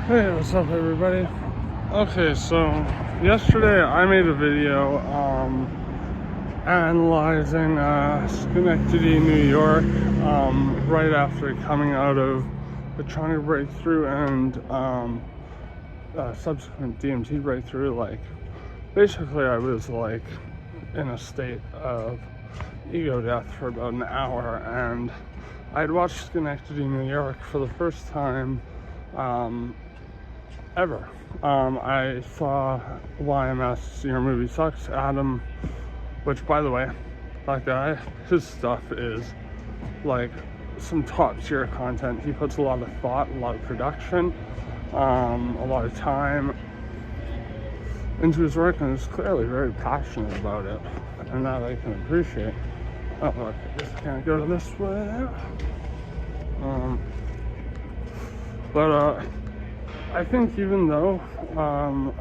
Hey, what's up everybody? Okay, so yesterday I made a video analyzing Synecdoche, New York, right after coming out of the changa breakthrough and subsequent DMT breakthrough. Like, basically I was like in a state of ego death for about an hour, and I'd watched Synecdoche, New York for the first time ever. I saw YMS, YourMoviesucks, Adum, which, by the way, that guy, his stuff is like some top tier content. He puts a lot of thought, a lot of production, a lot of time into his work, and is clearly very passionate about it, and that I can appreciate. Oh, look, I just can't go to this way. But I think even though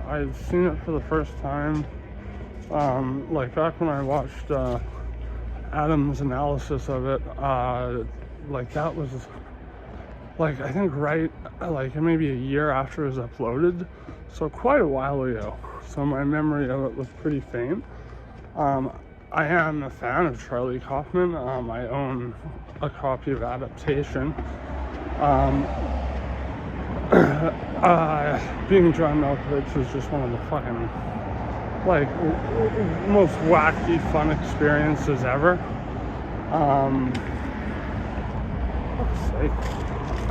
I've seen it for the first time, like back when I watched Adam's analysis of it, like that was like, I think right like maybe a year after it was uploaded, so quite a while ago. So my memory of it was pretty faint. I am a fan of Charlie Kaufman. I own a copy of Adaptation. Being John Malkovich was just one of the fucking like most wacky fun experiences ever. Fuck's sake.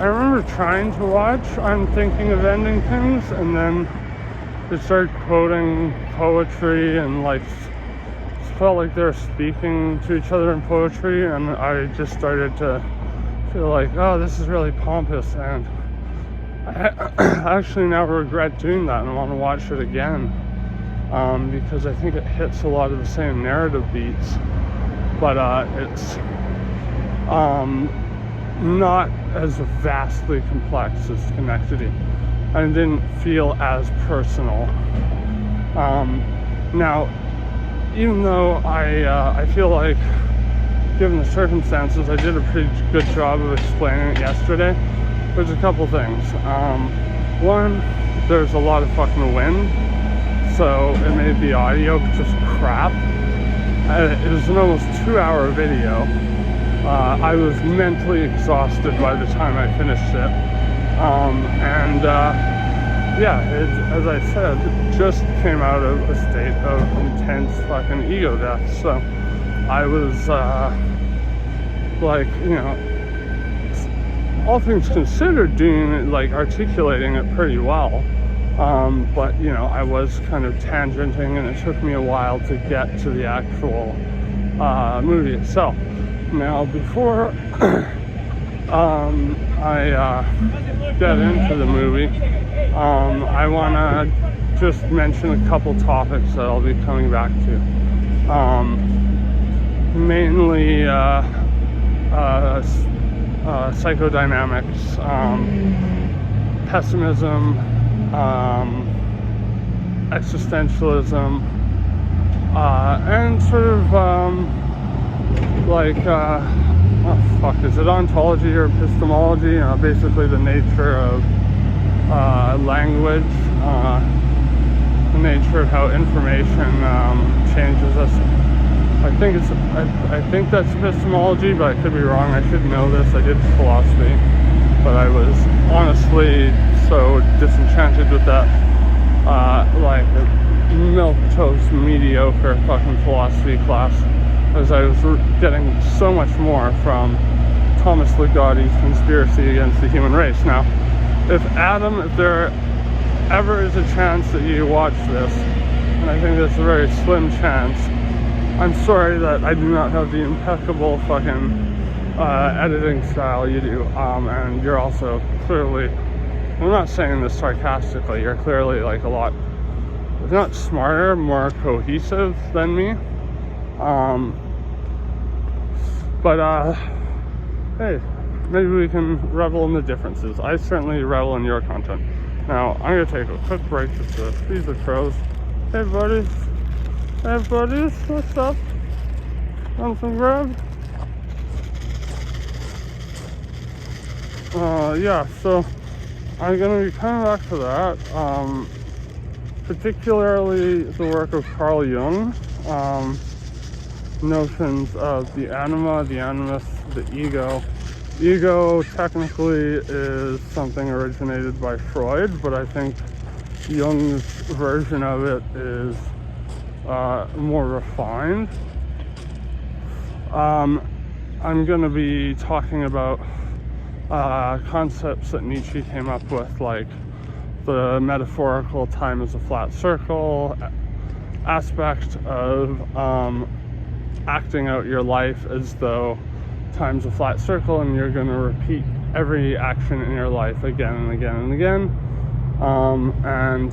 I remember trying to watch I'm Thinking of Ending Things, and then they started quoting poetry and like felt like they were speaking to each other in poetry, and I just started to feel like, oh, this is really pompous, and I actually now regret doing that and want to watch it again, because I think it hits a lot of the same narrative beats, but it's not as vastly complex as Synecdoche, and didn't feel as personal. Now, even though I feel like, given the circumstances, I did a pretty good job of explaining it yesterday, there's a couple things. One, there's a lot of fucking wind, so it made the audio just crap. It was an almost 2-hour video. I was mentally exhausted by the time I finished it. Yeah, it, as I said, just came out of a state of intense fucking ego death. So I was like, you know, all things considered, doing it, like articulating it pretty well. But you know, I was kind of tangenting, and it took me a while to get to the actual movie itself. Now, before I get into the movie, I want to just mention a couple topics that I'll be coming back to. Mainly psychodynamics, pessimism, existentialism, and sort of like is it ontology or epistemology? Basically the nature of language, the nature of how information changes us. I think that's epistemology, but I could be wrong. I should know this. I did philosophy, but I was honestly so disenchanted with that, like milquetoast mediocre fucking philosophy class, as I was getting so much more from Thomas Ligotti's Conspiracy Against the Human Race. Now, if there ever is a chance that you watch this, and I think that's a very slim chance, I'm sorry that I do not have the impeccable fucking editing style you do, and you're also clearly, I'm not saying this sarcastically, you're clearly like a lot, if not smarter, more cohesive than me. But hey, maybe we can revel in the differences. I certainly revel in your content. Now, I'm gonna take a quick break just to feed the crows. Hey buddies. Hey buddies, what's up? Want some grub? Yeah, so I'm going to be coming back to that, particularly the work of Carl Jung, notions of the anima, the animus, the ego. Ego technically is something originated by Freud, but I think Jung's version of it is more refined. I'm going to be talking about concepts that Nietzsche came up with, like the metaphorical time as a flat circle aspect of acting out your life as though time's a flat circle and you're going to repeat every action in your life again and again and again, and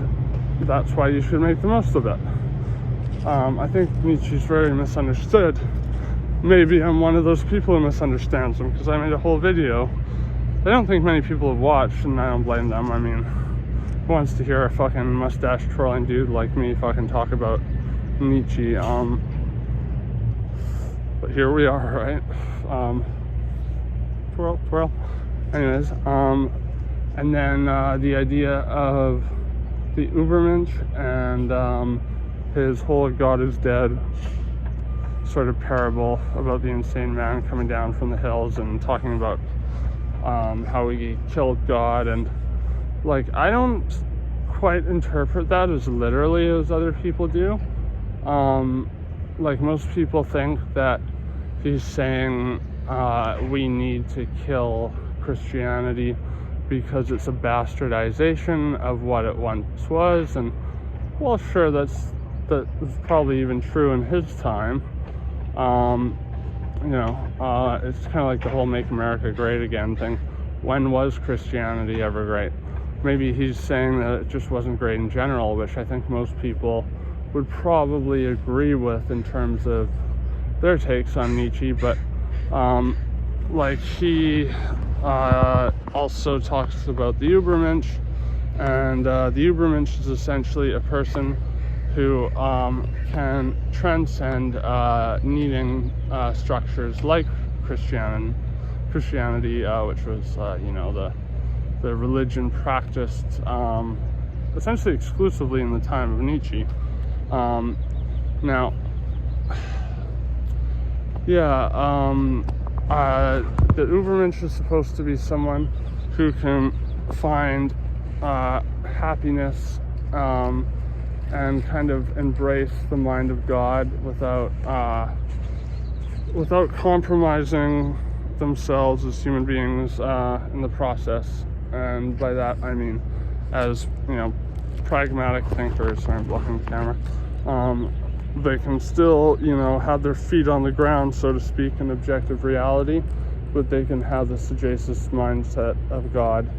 that's why you should make the most of it. I think Nietzsche's very misunderstood. Maybe I'm one of those people who misunderstands him, because I made a whole video I don't think many people have watched, and I don't blame them. I mean, who wants to hear a fucking mustache twirling dude like me fucking talk about Neitchsche? But here we are, right? Twirl. Anyways, and then the idea of the Übermensch and his whole God is dead sort of parable about the insane man coming down from the hills and talking about how he killed God. And like, I don't quite interpret that as literally as other people do. Like, most people think that he's saying we need to kill Christianity because it's a bastardization of what it once was. And well, sure, that's probably even true in his time. It's kind of like the whole Make America Great Again thing. When was Christianity ever great? Maybe he's saying that it just wasn't great in general, which I think most people would probably agree with in terms of their takes on Nietzsche. But he also talks about the Übermensch, and the Übermensch is essentially a person who can transcend needing structures like Christianity, which was the religion practiced essentially exclusively in the time of Nietzsche. The Übermensch is supposed to be someone who can find happiness and kind of embrace the mind of God without compromising themselves as human beings in the process. And by that I mean, as pragmatic thinkers. Sorry, I'm blocking the camera. They can still, have their feet on the ground, so to speak, in objective reality, but they can have the sagacious mindset of God.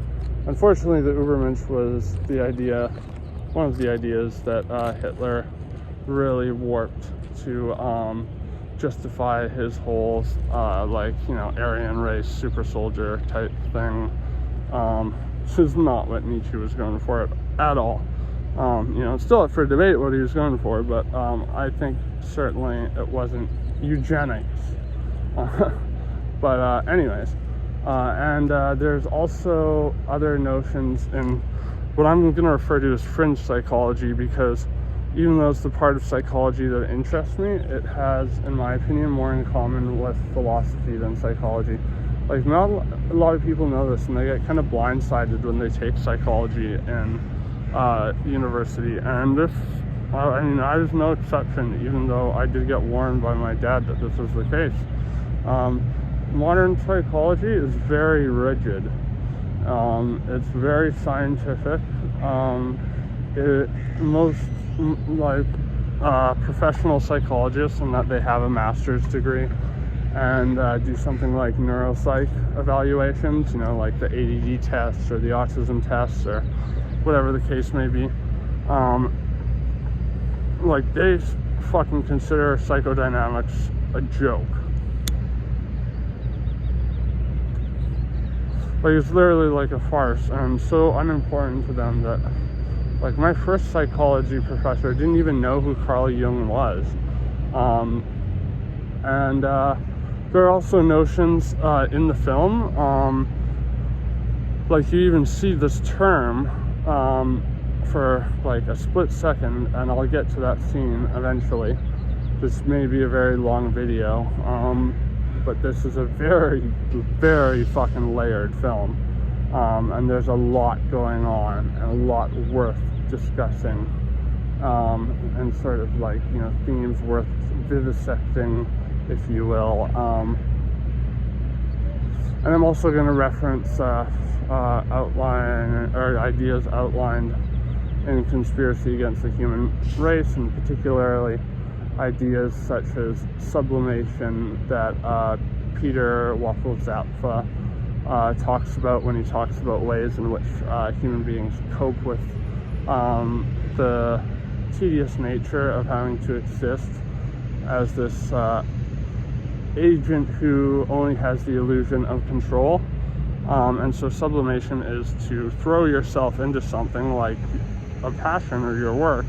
Unfortunately, the Übermensch was one of the ideas that Hitler really warped to justify his whole Aryan race super soldier type thing. This is not what Nietzsche was going for at all. It's still up for debate what he was going for, but I think certainly it wasn't eugenics. There's also other notions in what I'm going to refer to as fringe psychology, because even though it's the part of psychology that interests me, it has, in my opinion, more in common with philosophy than psychology. Like, not a lot of people know this, and they get kind of blindsided when they take psychology in university. And I was no exception, even though I did get warned by my dad that this was the case. Modern psychology is very rigid. It's very scientific. Professional psychologists, in that they have a master's degree and do something like neuropsych evaluations, like the ADD tests or the autism tests or whatever the case may be. They fucking consider psychodynamics a joke. It's literally like a farce, and so unimportant to them that, my first psychology professor didn't even know who Carl Jung was. There are also notions in the film like you even see this term for like a split second, and I'll get to that scene eventually. This may be a very long video, but this is a very, very fucking layered film, and there's a lot going on and a lot worth discussing, and sort of like, you know, themes worth vivisecting, if you will. And I'm also going to reference outline or ideas outlined in Conspiracy Against the Human Race, and particularly ideas such as sublimation that Peter Waffle Zappfe talks about when he talks about ways in which human beings cope with the tedious nature of having to exist as this agent who only has the illusion of control. And so sublimation is to throw yourself into something like a passion or your work,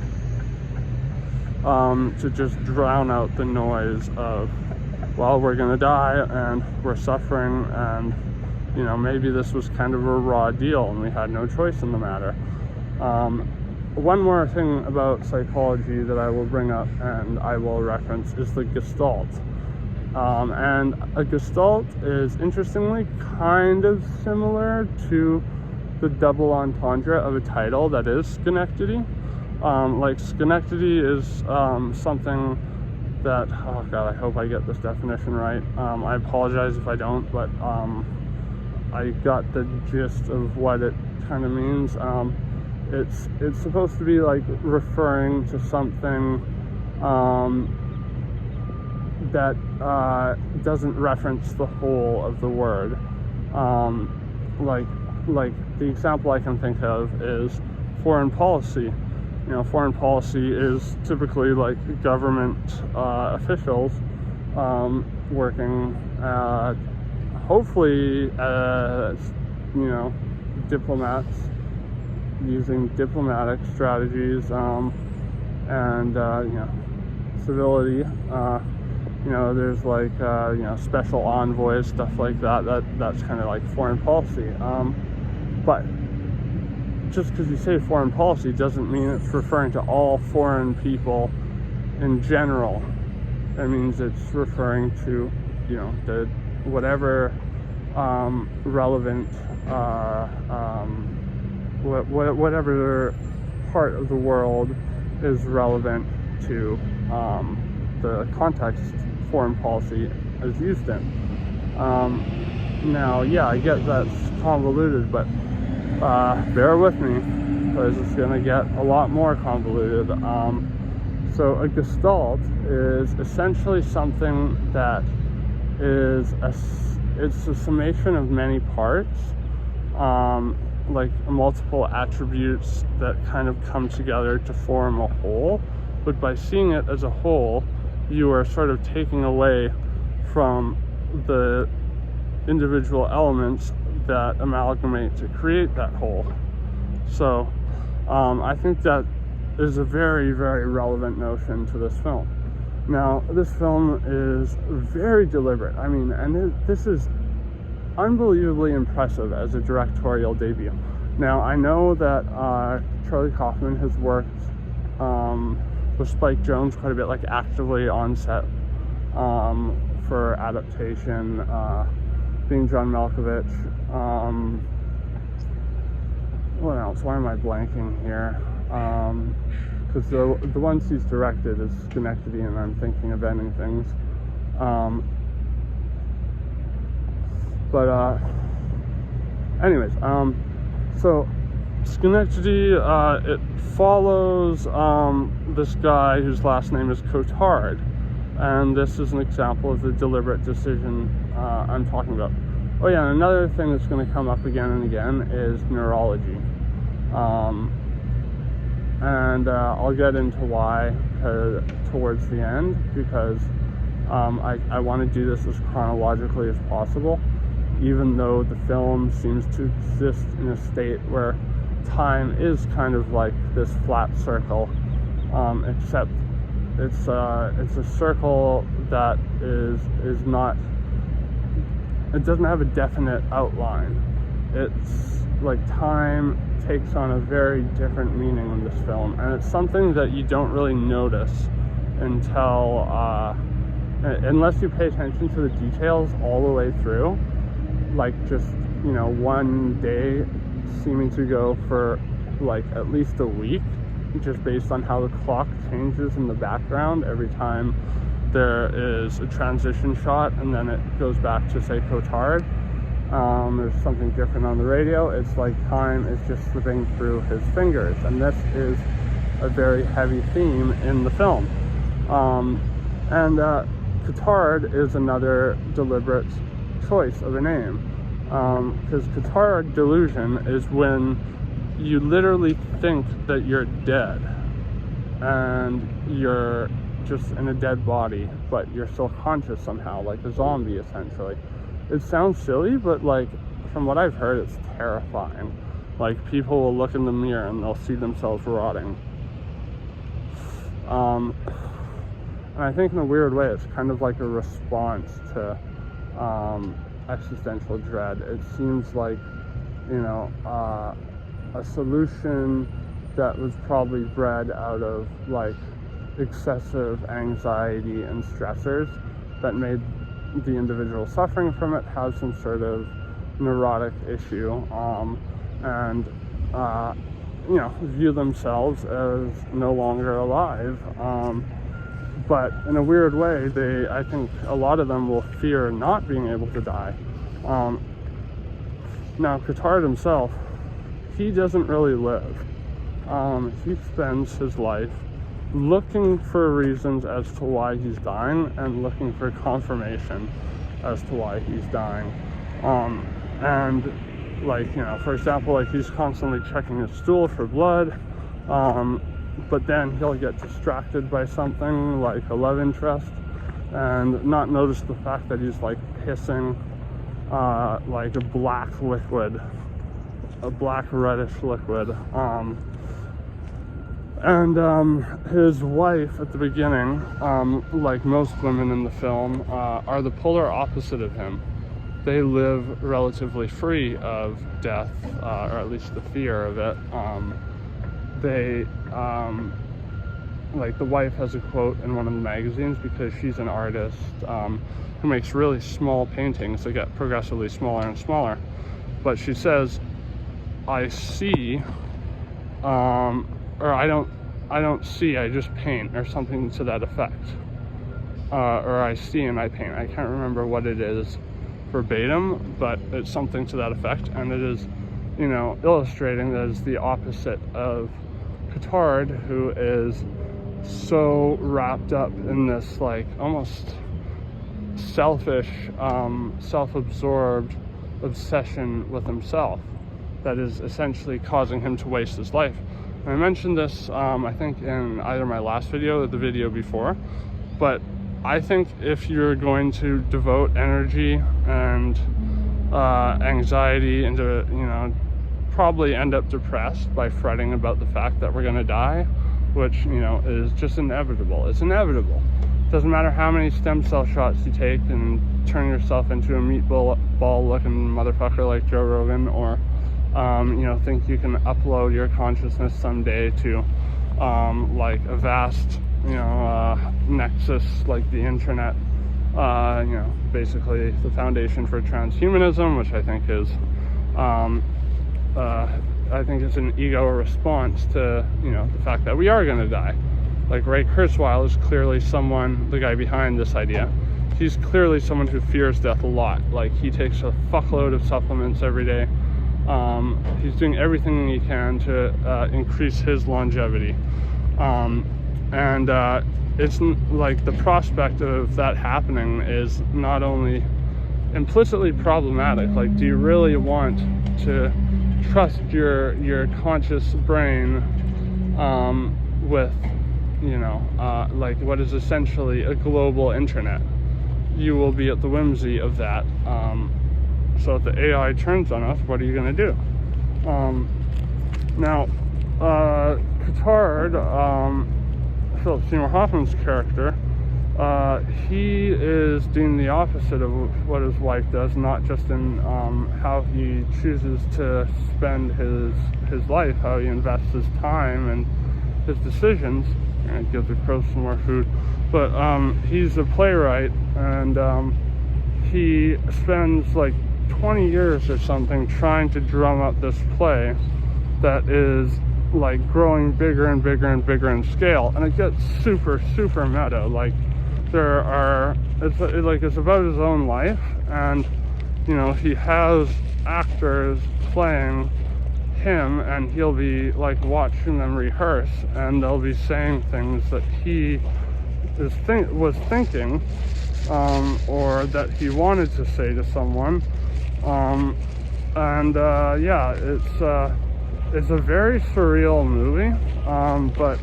to just drown out the noise of, well, we're gonna die and we're suffering, and, you know, maybe this was kind of a raw deal and we had no choice in the matter. One more thing about psychology that I will bring up and I will reference is the gestalt. And a gestalt is, interestingly, kind of similar to the double entendre of a title that is Synecdoche. Like Synecdoche is something that, oh god, I hope I get this definition right. I apologize if I don't, but I got the gist of what it kind of means. It's supposed to be like referring to something that doesn't reference the whole of the word. Like the example I can think of is foreign policy. You know, foreign policy is typically like government officials working, hopefully as, you know, diplomats, using diplomatic strategies, and you know, civility. You know, there's like you know, special envoys, stuff like that. That's kind of like foreign policy. But just because you say foreign policy doesn't mean it's referring to all foreign people in general. It means it's referring to, you know, the whatever relevant whatever part of the world is relevant to the context foreign policy is used in. Now, yeah, I get that's convoluted, but bear with me, because it's going to get a lot more convoluted. So a gestalt is essentially something that is it's a summation of many parts, like multiple attributes that kind of come together to form a whole. But by seeing it as a whole, you are sort of taking away from the individual elements that amalgamate to create that whole. So I think that is a very, very relevant notion to this film. Now, this film is very deliberate. I mean, and this is unbelievably impressive as a directorial debut. Now, I know that Charlie Kaufman has worked with Spike Jonze quite a bit, like actively on set for adaptation, being John Malkovich. What else? Why am I blanking here? Because the ones he's directed is Synecdoche, and I'm thinking of ending things. Anyways, so Synecdoche, it follows this guy whose last name is Cotard, and this is an example of the deliberate decision I'm talking about. Oh yeah, and another thing that's going to come up again and again is neurology, and I'll get into why towards the end, because I want to do this as chronologically as possible, even though the film seems to exist in a state where time is kind of like this flat circle, except it's a circle that is not, it doesn't have a definite outline. like time takes on a very different meaning in this film, and it's something that you don't really notice until unless you pay attention to the details all the way through, like just, you know, one day seeming to go for like at least a week, just based on how the clock changes in the background every time there is a transition shot, and then it goes back to, say, Cotard. There's something different on the radio. It's like time is just slipping through his fingers, and this is a very heavy theme in the film. And Cotard is another deliberate choice of a name, because Cotard delusion is when you literally think that you're dead and you're just in a dead body, but you're still conscious somehow, like a zombie essentially. It sounds silly, but like from what I've heard, it's terrifying. Like people will look in the mirror and they'll see themselves rotting. And I think in a weird way, it's kind of like a response to existential dread. It seems like, you know, a solution that was probably bred out of like excessive anxiety and stressors that made the individual suffering from it have some sort of neurotic issue, and you know, view themselves as no longer alive. But in a weird way, I think a lot of them will fear not being able to die. Now, Cotard himself, he doesn't really live. He spends his life looking for reasons as to why he's dying and looking for confirmation as to why he's dying. And like, you know, for example, like he's constantly checking his stool for blood, but then he'll get distracted by something like a love interest and not notice the fact that he's like pissing like a black liquid, a black reddish liquid. And his wife at the beginning, like most women in the film, are the polar opposite of him. They live relatively free of death, or at least the fear of it. Like the wife has a quote in one of the magazines, because she's an artist who makes really small paintings that get progressively smaller and smaller. But she says, I see, or I don't see, I just paint, or something to that effect. Or I see and I paint. I can't remember what it is verbatim, but it's something to that effect, and it is, you know, illustrating that it's the opposite of Cotard, who is so wrapped up in this like almost selfish, self-absorbed obsession with himself that is essentially causing him to waste his life. And I mentioned this, I think in either my last video or the video before, but I think if you're going to devote energy and anxiety into, you know, probably end up depressed by fretting about the fact that we're going to die, which, you know, is just inevitable. It's inevitable. Doesn't matter how many stem cell shots you take and turn yourself into a meatball looking motherfucker like Joe Rogan, or you know, think you can upload your consciousness someday to like a vast, you know, nexus like the internet, you know, basically the foundation for transhumanism, which I think is it's an ego response to, you know, the fact that we are going to die. Like Ray Kurzweil is clearly someone, the guy behind this idea, he's clearly someone who fears death a lot. Like he takes a fuckload of supplements every day. He's doing everything he can to increase his longevity. And it's like the prospect of that happening is not only implicitly problematic, like do you really want to trust your conscious brain with, you know, like what is essentially a global internet? You will be at the whimsy of that. So if the AI turns on us, what are you going to do? Now, Cotard, Philip Seymour Hoffman's character, he is doing the opposite of what his wife does, not just in how he chooses to spend his life, how he invests his time and his decisions. And give the crows some more food. But he's a playwright, and he spends like 20 years or something trying to drum up this play that is like growing bigger and bigger and bigger in scale, and it gets super, super meta. Like it's about his own life, and he has actors playing him, and he'll be like watching them rehearse, and they'll be saying things that he was thinking, or that he wanted to say to someone, it's a very surreal movie, but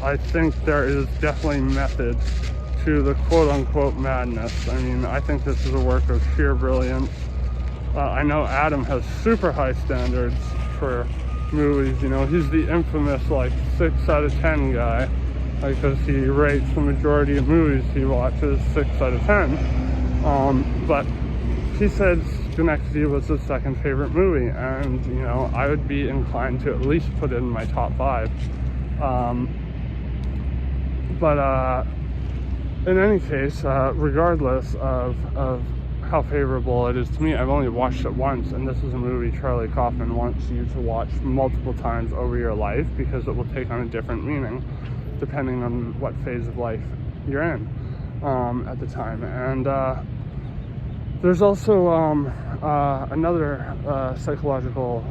I think there is definitely method to the quote-unquote madness. I mean, I think this is a work of sheer brilliance. I know Adum has super high standards for movies. He's the infamous 6 out of 10 guy, because he rates the majority of movies he watches 6 out of 10. But he said Synecdoche was his second favorite movie, and I would be inclined to at least put it in my top 5. But in any case, regardless of how favorable it is to me, I've only watched it once, and this is a movie Charlie Kaufman wants you to watch multiple times over your life, because it will take on a different meaning depending on what phase of life you're in at the time. And there's also another psychological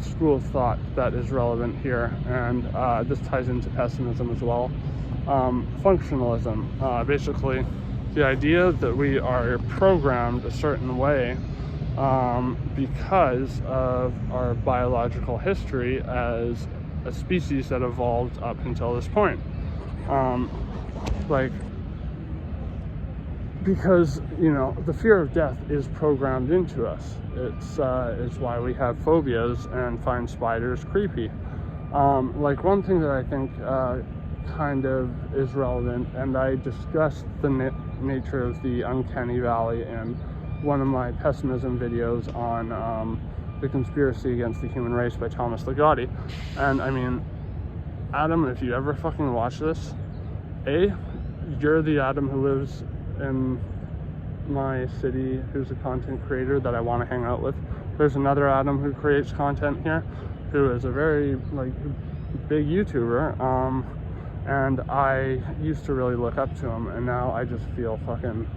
school of thought that is relevant here, and this ties into pessimism as well. Functionalism, basically the idea that we are programmed a certain way because of our biological history as a species that evolved up until this point. Because the fear of death is programmed into us. It's why we have phobias and find spiders creepy. One thing that I think kind of is relevant, and I discussed the nature of the Uncanny Valley in one of my pessimism videos on The Conspiracy Against the Human Race by Thomas Ligotti. And I mean, Adum, if you ever fucking watch this, you're the Adum who lives in my city, who's a content creator that I want to hang out with. There's another Adum who creates content here, who is a very big YouTuber, and I used to really look up to him, and now I just feel fucking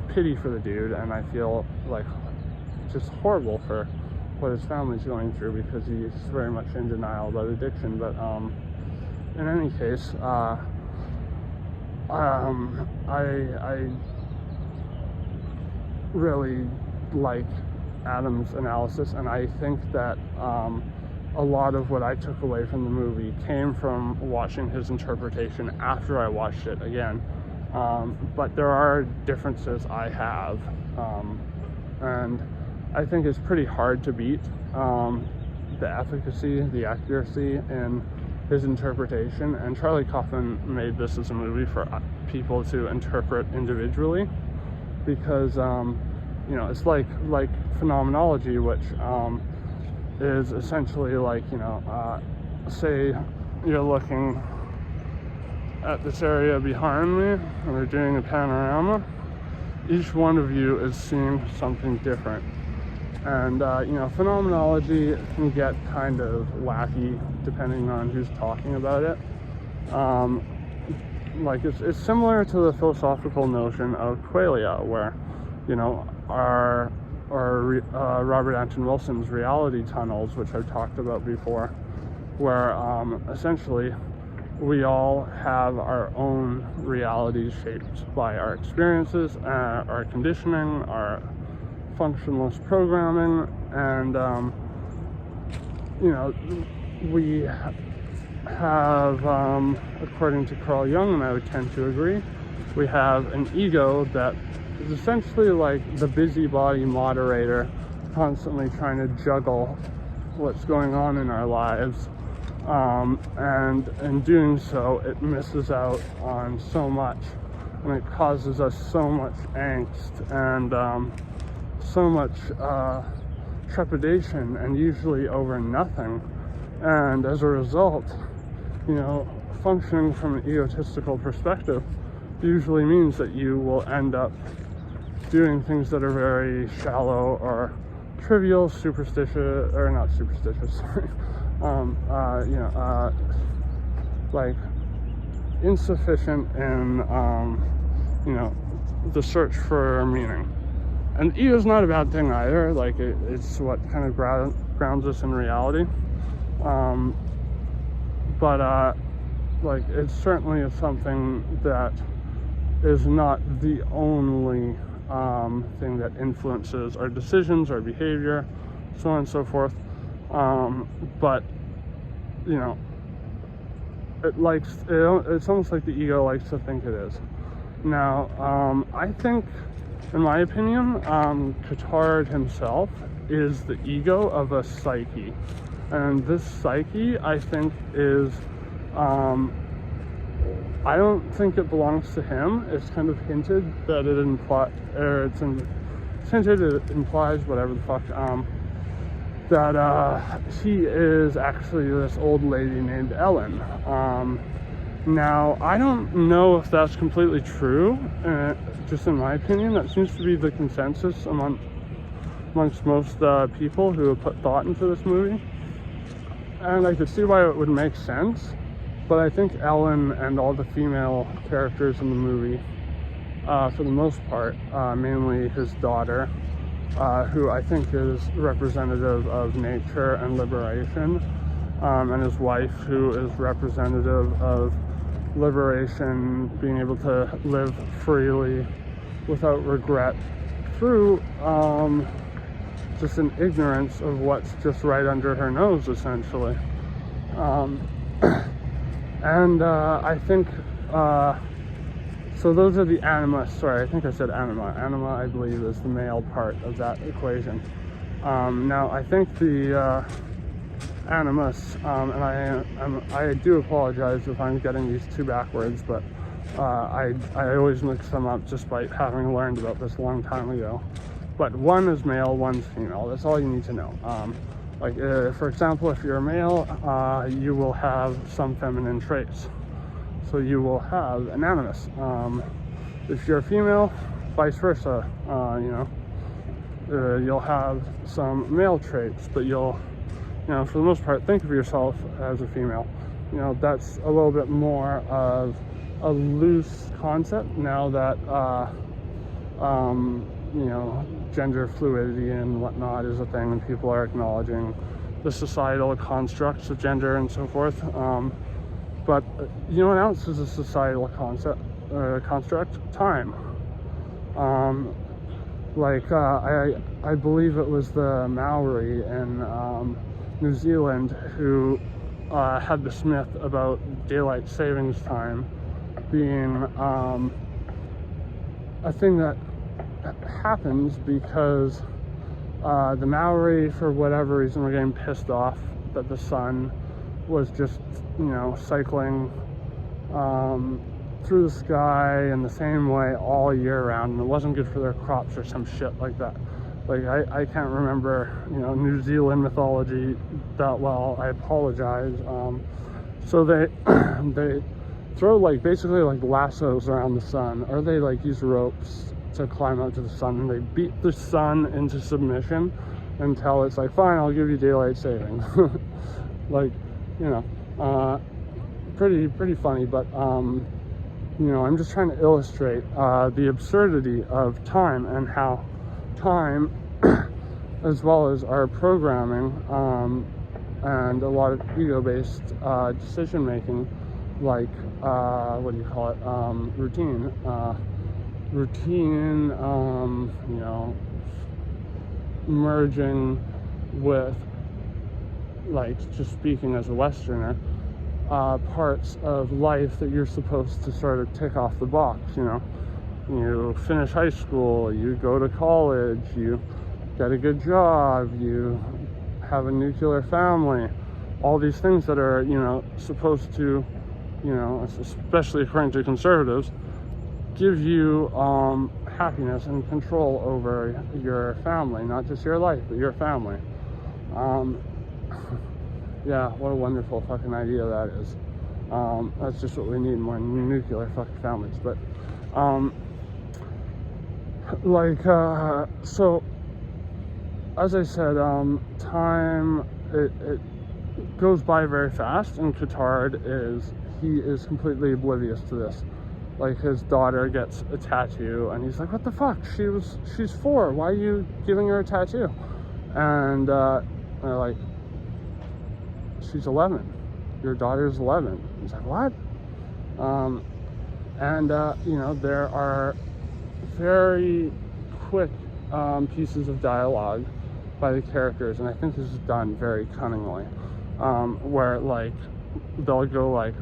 pity for the dude, and I feel just horrible for what his family's going through, because he's very much in denial about addiction. But in any case, I really like Adum's analysis, and I think that a lot of what I took away from the movie came from watching his interpretation after I watched it again. But there are differences I have, and I think it's pretty hard to beat the efficacy, the accuracy in his interpretation. And Charlie Kaufman made this as a movie for people to interpret individually, because it's like phenomenology, which is essentially say you're looking at this area behind me and we're doing a panorama. Each one of you is seeing something different, and phenomenology can get kind of wacky depending on who's talking about it. It's similar to the philosophical notion of qualia, where our Robert Anton Wilson's reality tunnels, which I've talked about before, where essentially we all have our own realities shaped by our experiences, our conditioning, our functionalist programming, and we have, according to Carl Jung, and I would tend to agree, we have an ego that is essentially like the busybody moderator, constantly trying to juggle what's going on in our lives, and in doing so, it misses out on so much, and it causes us so much angst and so much trepidation, and usually over nothing. And as a result, functioning from an egotistical perspective usually means that you will end up doing things that are very shallow or trivial, superstitious, or not superstitious, sorry, like insufficient in, the search for meaning. And ego is not a bad thing either. Like it's what kind of grounds us in reality. But it certainly is something that is not the only thing that influences our decisions, our behavior, so on and so forth. But it's almost like the ego likes to think it is. Now, I think, in my opinion, Cotard himself is the ego of a psyche. And this psyche, I think, is, I don't think it belongs to him. It's kind of hinted that it implies, whatever the fuck, that he is actually this old lady named Ellen. Now, I don't know if that's completely true, just in my opinion. That seems to be the consensus amongst most people who have put thought into this movie. And I could see why it would make sense, but I think Ellen and all the female characters in the movie, for the most part, mainly his daughter, who I think is representative of nature and liberation, and his wife, who is representative of liberation, being able to live freely without regret through just an ignorance of what's just right under her nose, essentially. I think, so those are the anima. Sorry, I think I said anima. Anima, I believe, is the male part of that equation. Now, I think the animus, and I do apologize if I'm getting these two backwards, but I always mix them up just by having learned about this a long time ago. But one is male, one's female. That's all you need to know. For example, if you're a male, you will have some feminine traits. So you will have an animus. If you're a female, vice versa. You'll have some male traits, but you'll, for the most part, think of yourself as a female. That's a little bit more of a loose concept now that, gender fluidity and whatnot is a thing, and people are acknowledging the societal constructs of gender and so forth. But you know what else is a societal construct? Time. I believe it was the Maori in New Zealand who had this myth about daylight savings time being a thing that happens because the Maori, for whatever reason, were getting pissed off that the sun was just, cycling through the sky in the same way all year round, and it wasn't good for their crops or some shit like that. I can't remember, New Zealand mythology that well. I apologize. So they throw basically lassos around the sun, or they use ropes to climb up to the sun, and they beat the sun into submission until it's fine, I'll give you daylight savings. Pretty funny, but I'm just trying to illustrate the absurdity of time, and how time, as well as our programming, and a lot of ego-based decision making, routine, merging with, just speaking as a Westerner, parts of life that you're supposed to sort of tick off the box. You finish high school, you go to college, you get a good job, you have a nuclear family, all these things that are, supposed to, especially according to conservatives, give you happiness and control over your family, not just your life, but your family. Yeah, what a wonderful fucking idea that is. That's just what we need, more nuclear fucking families. But so as I said, time, it goes by very fast, and Cotard he is completely oblivious to this. Like, his daughter gets a tattoo, and he's like, what the fuck? She's 4. Why are you giving her a tattoo? And they're like, she's 11. Your daughter's 11. He's like, what? There are very quick pieces of dialogue by the characters, and I think this is done very cunningly, where, like, they'll go like,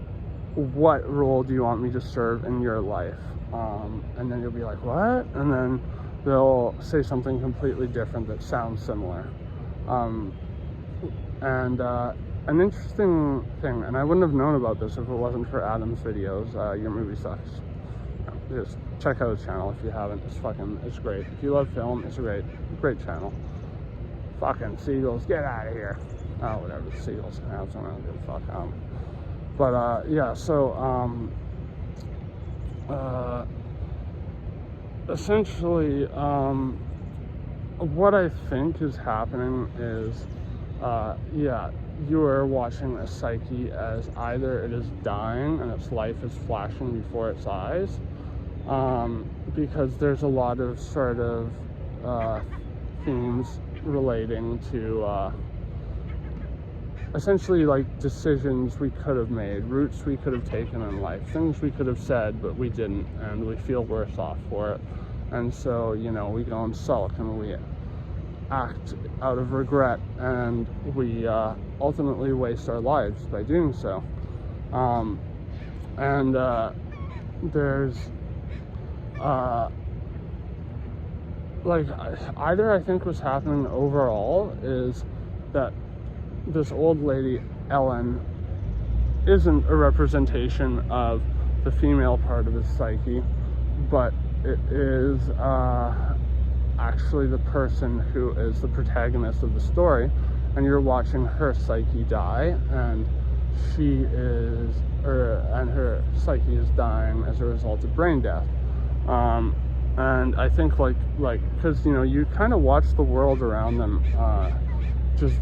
what role do you want me to serve in your life? And then you'll be like, what? And then they'll say something completely different that sounds similar. An interesting thing, and I wouldn't have known about this if it wasn't for Adam's videos, Your Movie Sucks. Just check out his channel if you haven't. It's great. If you love film, it's a great channel. Fucking seagulls, get out of here. Oh, whatever, the seagulls can have some, I don't give a fuck. Essentially, what I think is happening is, you are watching a psyche as either it is dying and its life is flashing before its eyes, because there's a lot of sort of themes relating to essentially, like, decisions we could have made, routes we could have taken in life, things we could have said but we didn't, and we feel worse off for it. And so, we go and sulk, and we act out of regret, and we ultimately waste our lives by doing so. There's either I think what's happening overall is that this old lady, Ellen, isn't a representation of the female part of his psyche, but it is actually the person who is the protagonist of the story, and you're watching her psyche die, and her psyche is dying as a result of brain death. And I think because you kind of watch the world around them just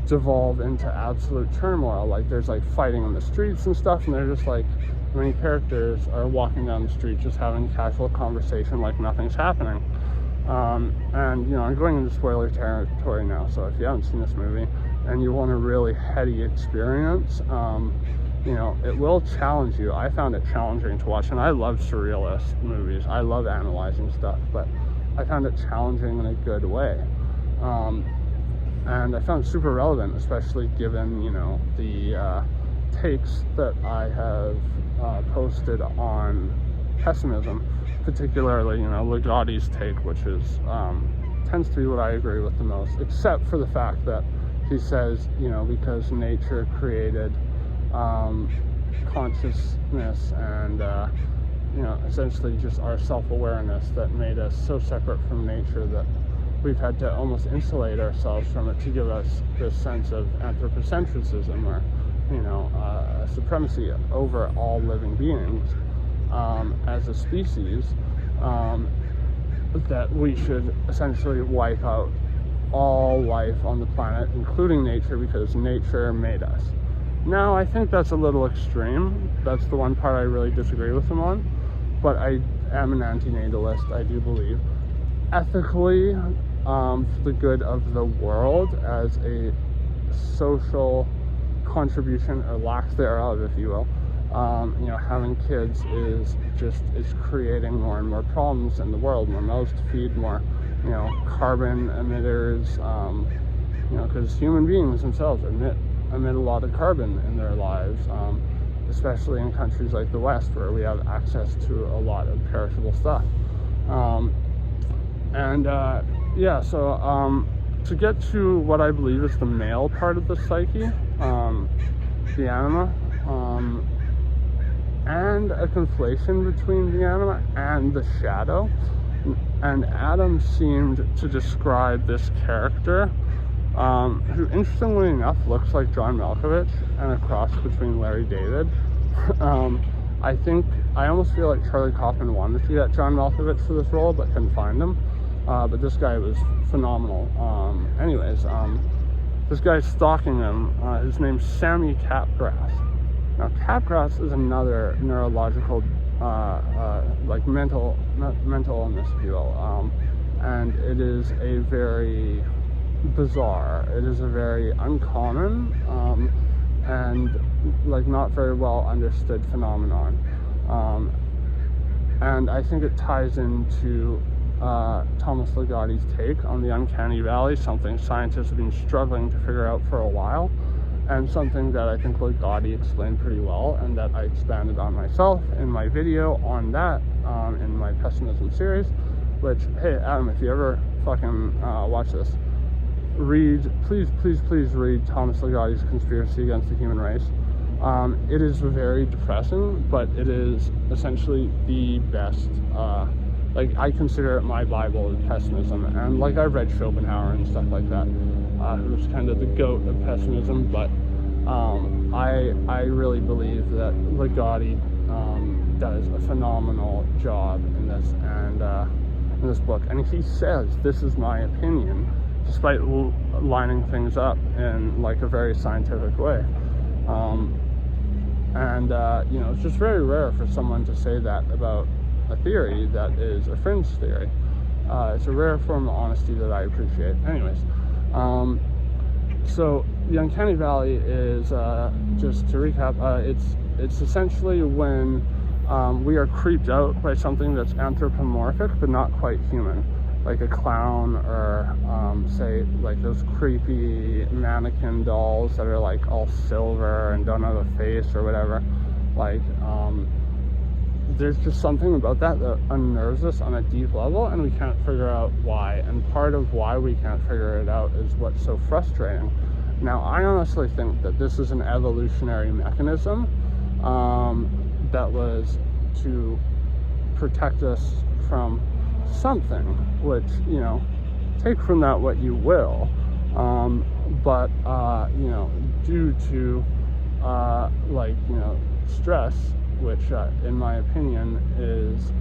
devolve into absolute turmoil. Like, there's like fighting in the streets and stuff, and they're just like, many characters are walking down the street just having casual conversation like nothing's happening. And I'm going into spoiler territory now, so if you haven't seen this movie and you want a really heady experience, it will challenge you. I found it challenging to watch, and I love surrealist movies. I love analyzing stuff, but I found it challenging in a good way. And I found it super relevant, especially given, the takes that I have posted on pessimism, particularly, Ligotti's take, which is tends to be what I agree with the most, except for the fact that he says, because nature created consciousness and, essentially just our self-awareness that made us so separate from nature that we've had to almost insulate ourselves from it to give us this sense of anthropocentrism, or, supremacy over all living beings as a species, that we should essentially wipe out all life on the planet, including nature, because nature made us. Now, I think that's a little extreme. That's the one part I really disagree with him on, but I am an antinatalist, I do believe. Ethically, for the good of the world as a social contribution, or lack thereof, if you will, having kids is creating more and more problems in the world, more mouths to feed, more, carbon emitters, because human beings themselves emit a lot of carbon in their lives, especially in countries like the West, where we have access to a lot of perishable stuff. to get to what I believe is the male part of the psyche, the anima, and a conflation between the anima and the shadow. And Adum seemed to describe this character, who interestingly enough looks like John Malkovich and a cross between Larry David. I almost feel like Charlie Kaufman wanted to get John Malkovich for this role but couldn't find him. But this guy was phenomenal. This guy's stalking him. His name's Sammy Capgrass. Now, Capgrass is another neurological, mental illness, if you will. And it is a very bizarre, it is a very uncommon, and not very well understood phenomenon. And I think it ties into Thomas Ligotti's take on the Uncanny Valley, something scientists have been struggling to figure out for a while, and something that I think Ligotti explained pretty well, and that I expanded on myself in my video on that, in my pessimism series, which, hey, Adam, if you ever fucking watch this, please read Thomas Ligotti's Conspiracy Against the Human Race. It is very depressing, but it is essentially the best, I consider it my Bible of pessimism, and I've read Schopenhauer and stuff like that, who's kind of the goat of pessimism, but I really believe that Ligotti does a phenomenal job in this, and in this book, and he says, this is my opinion, despite lining things up in a very scientific way. It's just very rare for someone to say that about a theory that is a fringe theory. It's a rare form of honesty that I appreciate. Anyways, so the Uncanny Valley is, just to recap, it's essentially when we are creeped out by something that's anthropomorphic but not quite human, like a clown, or say those creepy mannequin dolls that are all silver and don't have a face or whatever. There's just something about that unnerves us on a deep level, and we can't figure out why. And part of why we can't figure it out is what's so frustrating. Now, I honestly think that this is an evolutionary mechanism that was to protect us from something, which, take from that what you will, but due to stress, which in my opinion is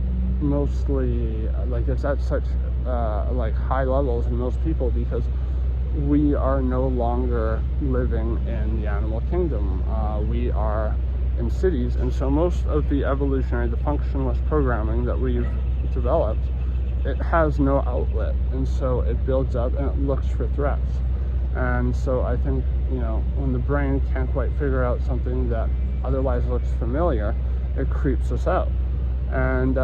mostly it's at such high levels in most people, because we are no longer living in the animal kingdom. We are in cities, and so most of the functionalist programming that we've developed, it has no outlet, and so it builds up and it looks for threats. And so I think, when the brain can't quite figure out something that otherwise looks familiar, it creeps us out. And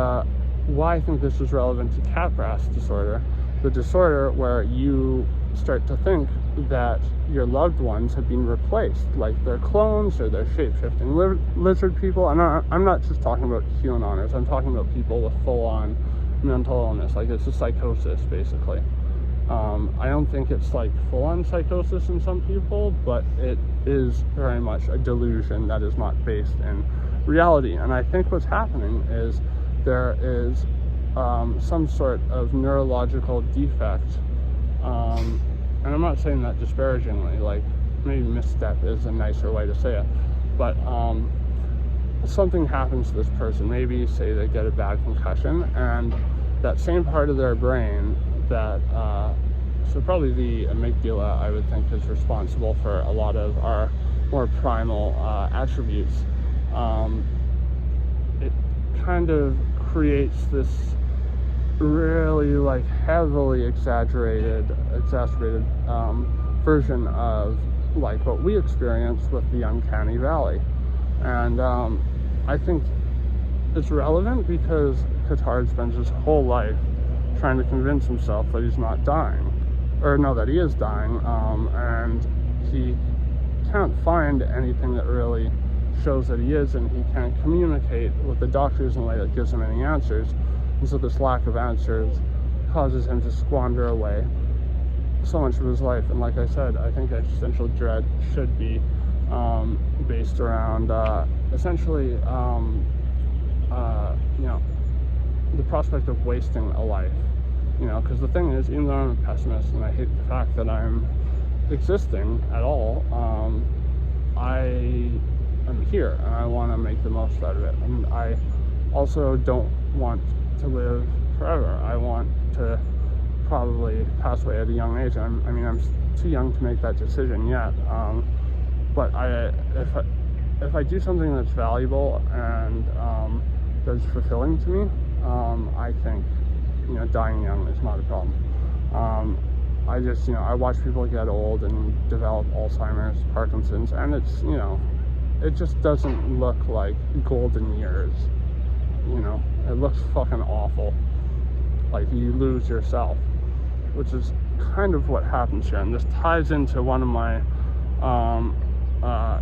why I think this is relevant to Capgras disorder, the disorder where you start to think that your loved ones have been replaced, like they're clones or they're shape-shifting lizard people. And I'm not just talking about QAnoners, I'm talking about people with full-on mental illness, it's a psychosis, basically. I don't think it's full-on psychosis in some people, but it is very much a delusion that is not based in reality. And I think what's happening is there is some sort of neurological defect, and I'm not saying that disparagingly, maybe misstep is a nicer way to say it, but something happens to this person. Maybe say they get a bad concussion, and that same part of their brain that so probably the amygdala, I would think, is responsible for a lot of our more primal attributes. It kind of creates this really heavily exacerbated version of what we experience with the Uncanny Valley. And I think it's relevant because Cotard spends his whole life trying to convince himself that he's not dying, or no, that he is dying, and he can't find anything that really shows that he is, and he can't communicate with the doctors in a way that gives him any answers. And so this lack of answers causes him to squander away so much of his life. And like I said, I think existential dread should be based around essentially the prospect of wasting a life. Because the thing is, even though I'm a pessimist and I hate the fact that I'm existing at all, I am here and I want to make the most out of it. And I also don't want to live forever. I want to probably pass away at a young age. I'm too young to make that decision yet. But if I do something that's valuable and that's fulfilling to me, I think dying young is not a problem. I watch people get old and develop Alzheimer's, Parkinson's, and it's it just doesn't look like golden years. It looks fucking awful. Like you lose yourself, which is kind of what happens here. And this ties into one of my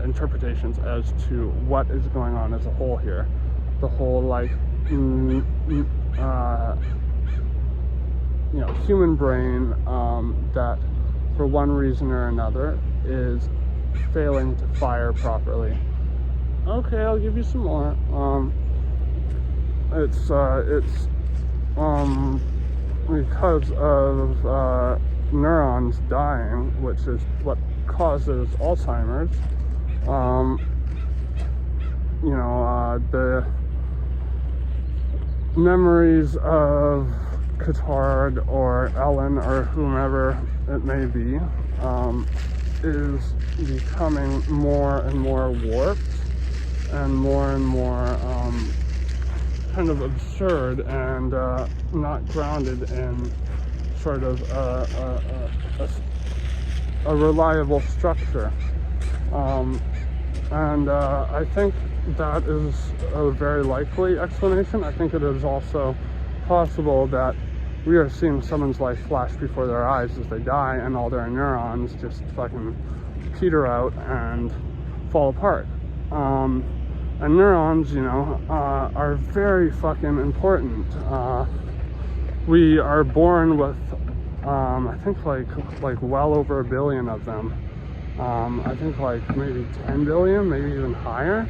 interpretations as to what is going on as a whole here. The whole human brain that for one reason or another is failing to fire properly. Okay, I'll give you some more. It's because of neurons dying, which is what causes Alzheimer's. The memories of Cotard or Ellen or whomever it may be is becoming more and more warped and more kind of absurd and not grounded in sort of a reliable structure. I think that is a very likely explanation. I think it is also possible that we are seeing someone's life flash before their eyes as they die, and all their neurons just fucking peter out and fall apart. And neurons, are very fucking important. We are born with, I think like well over 1 billion of them. I think like maybe 10 billion, maybe even higher.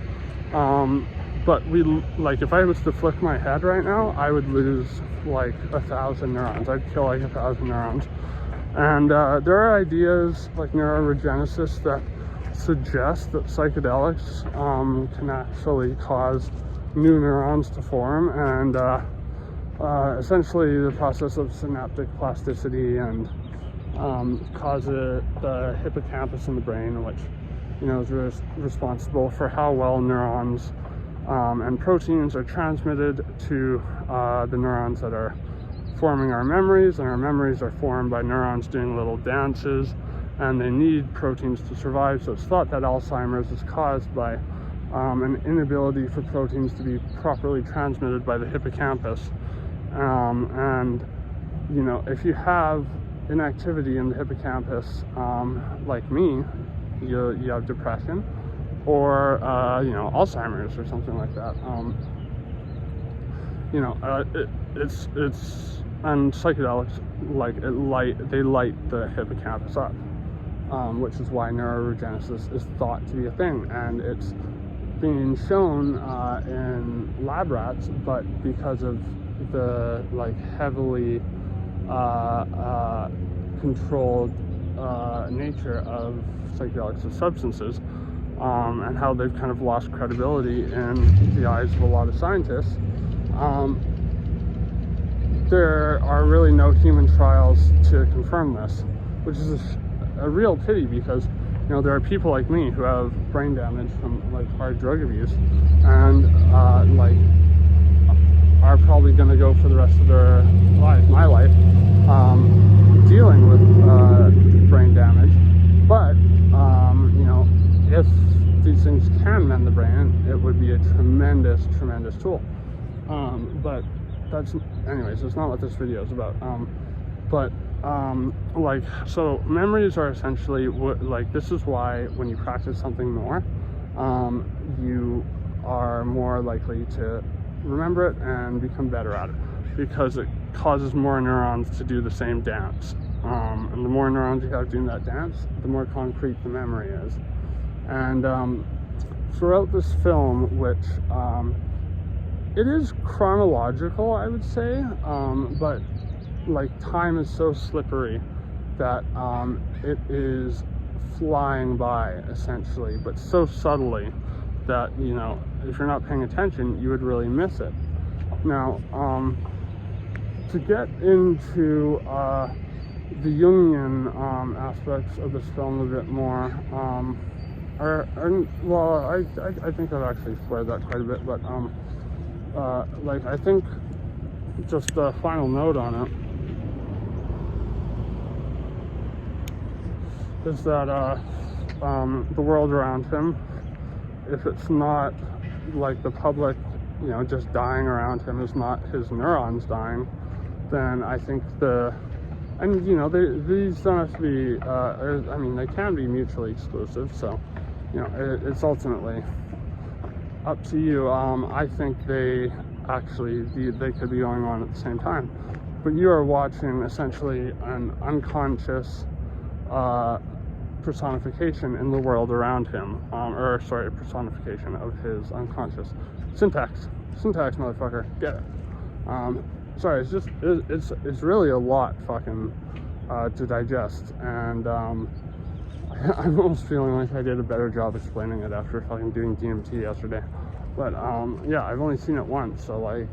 But if I was to flick my head right now, I would lose like 1,000 neurons. I'd kill like 1,000 neurons. And there are ideas like neurogenesis that suggest that psychedelics can actually cause new neurons to form, and essentially the process of synaptic plasticity and causes the hippocampus in the brain, which is responsible for how well neurons and proteins are transmitted to the neurons that are forming our memories, and our memories are formed by neurons doing little dances, and they need proteins to survive. So it's thought that Alzheimer's is caused by an inability for proteins to be properly transmitted by the hippocampus. If you have inactivity in the hippocampus, like me, you have depression or Alzheimer's or something like that. And psychedelics they light the hippocampus up, which is why neurogenesis is thought to be a thing, and it's being shown in lab rats, but because of the heavily controlled nature of psychedelics as substances, and how they've kind of lost credibility in the eyes of a lot of scientists, there are really no human trials to confirm this, which is a real pity, because there are people like me who have brain damage from hard drug abuse, and are probably going to go for the rest of their life, my life, dealing with brain damage. But if these things can mend the brain, it would be a tremendous tool. But that's not what this video is about. So memories are essentially this is why when you practice something more, you are more likely to remember it and become better at it, because it causes more neurons to do the same dance. And the more neurons you have doing that dance, the more concrete the memory is. And throughout this film, which it is chronological, I would say, but like time is so slippery that it is flying by essentially, but so subtly that, you know, if you're not paying attention, you would really miss it. Now, to get into the Jungian aspects of this film a bit more, I think I've actually flared that quite a bit, but like, I think just a final note on it is that the world around him, if it's not like the public, you know, just dying around him is not his neurons dying, then I think and you know, these don't have to be, I mean, they can be mutually exclusive, so, you know, it's ultimately up to you. I think they could be going on at the same time, but you are watching essentially an unconscious personification in the world around him, personification of his unconscious. Syntax, motherfucker, get it. Sorry, it's really a lot fucking to digest, and I'm almost feeling like I did a better job explaining it after fucking doing DMT yesterday. But yeah, I've only seen it once, so like,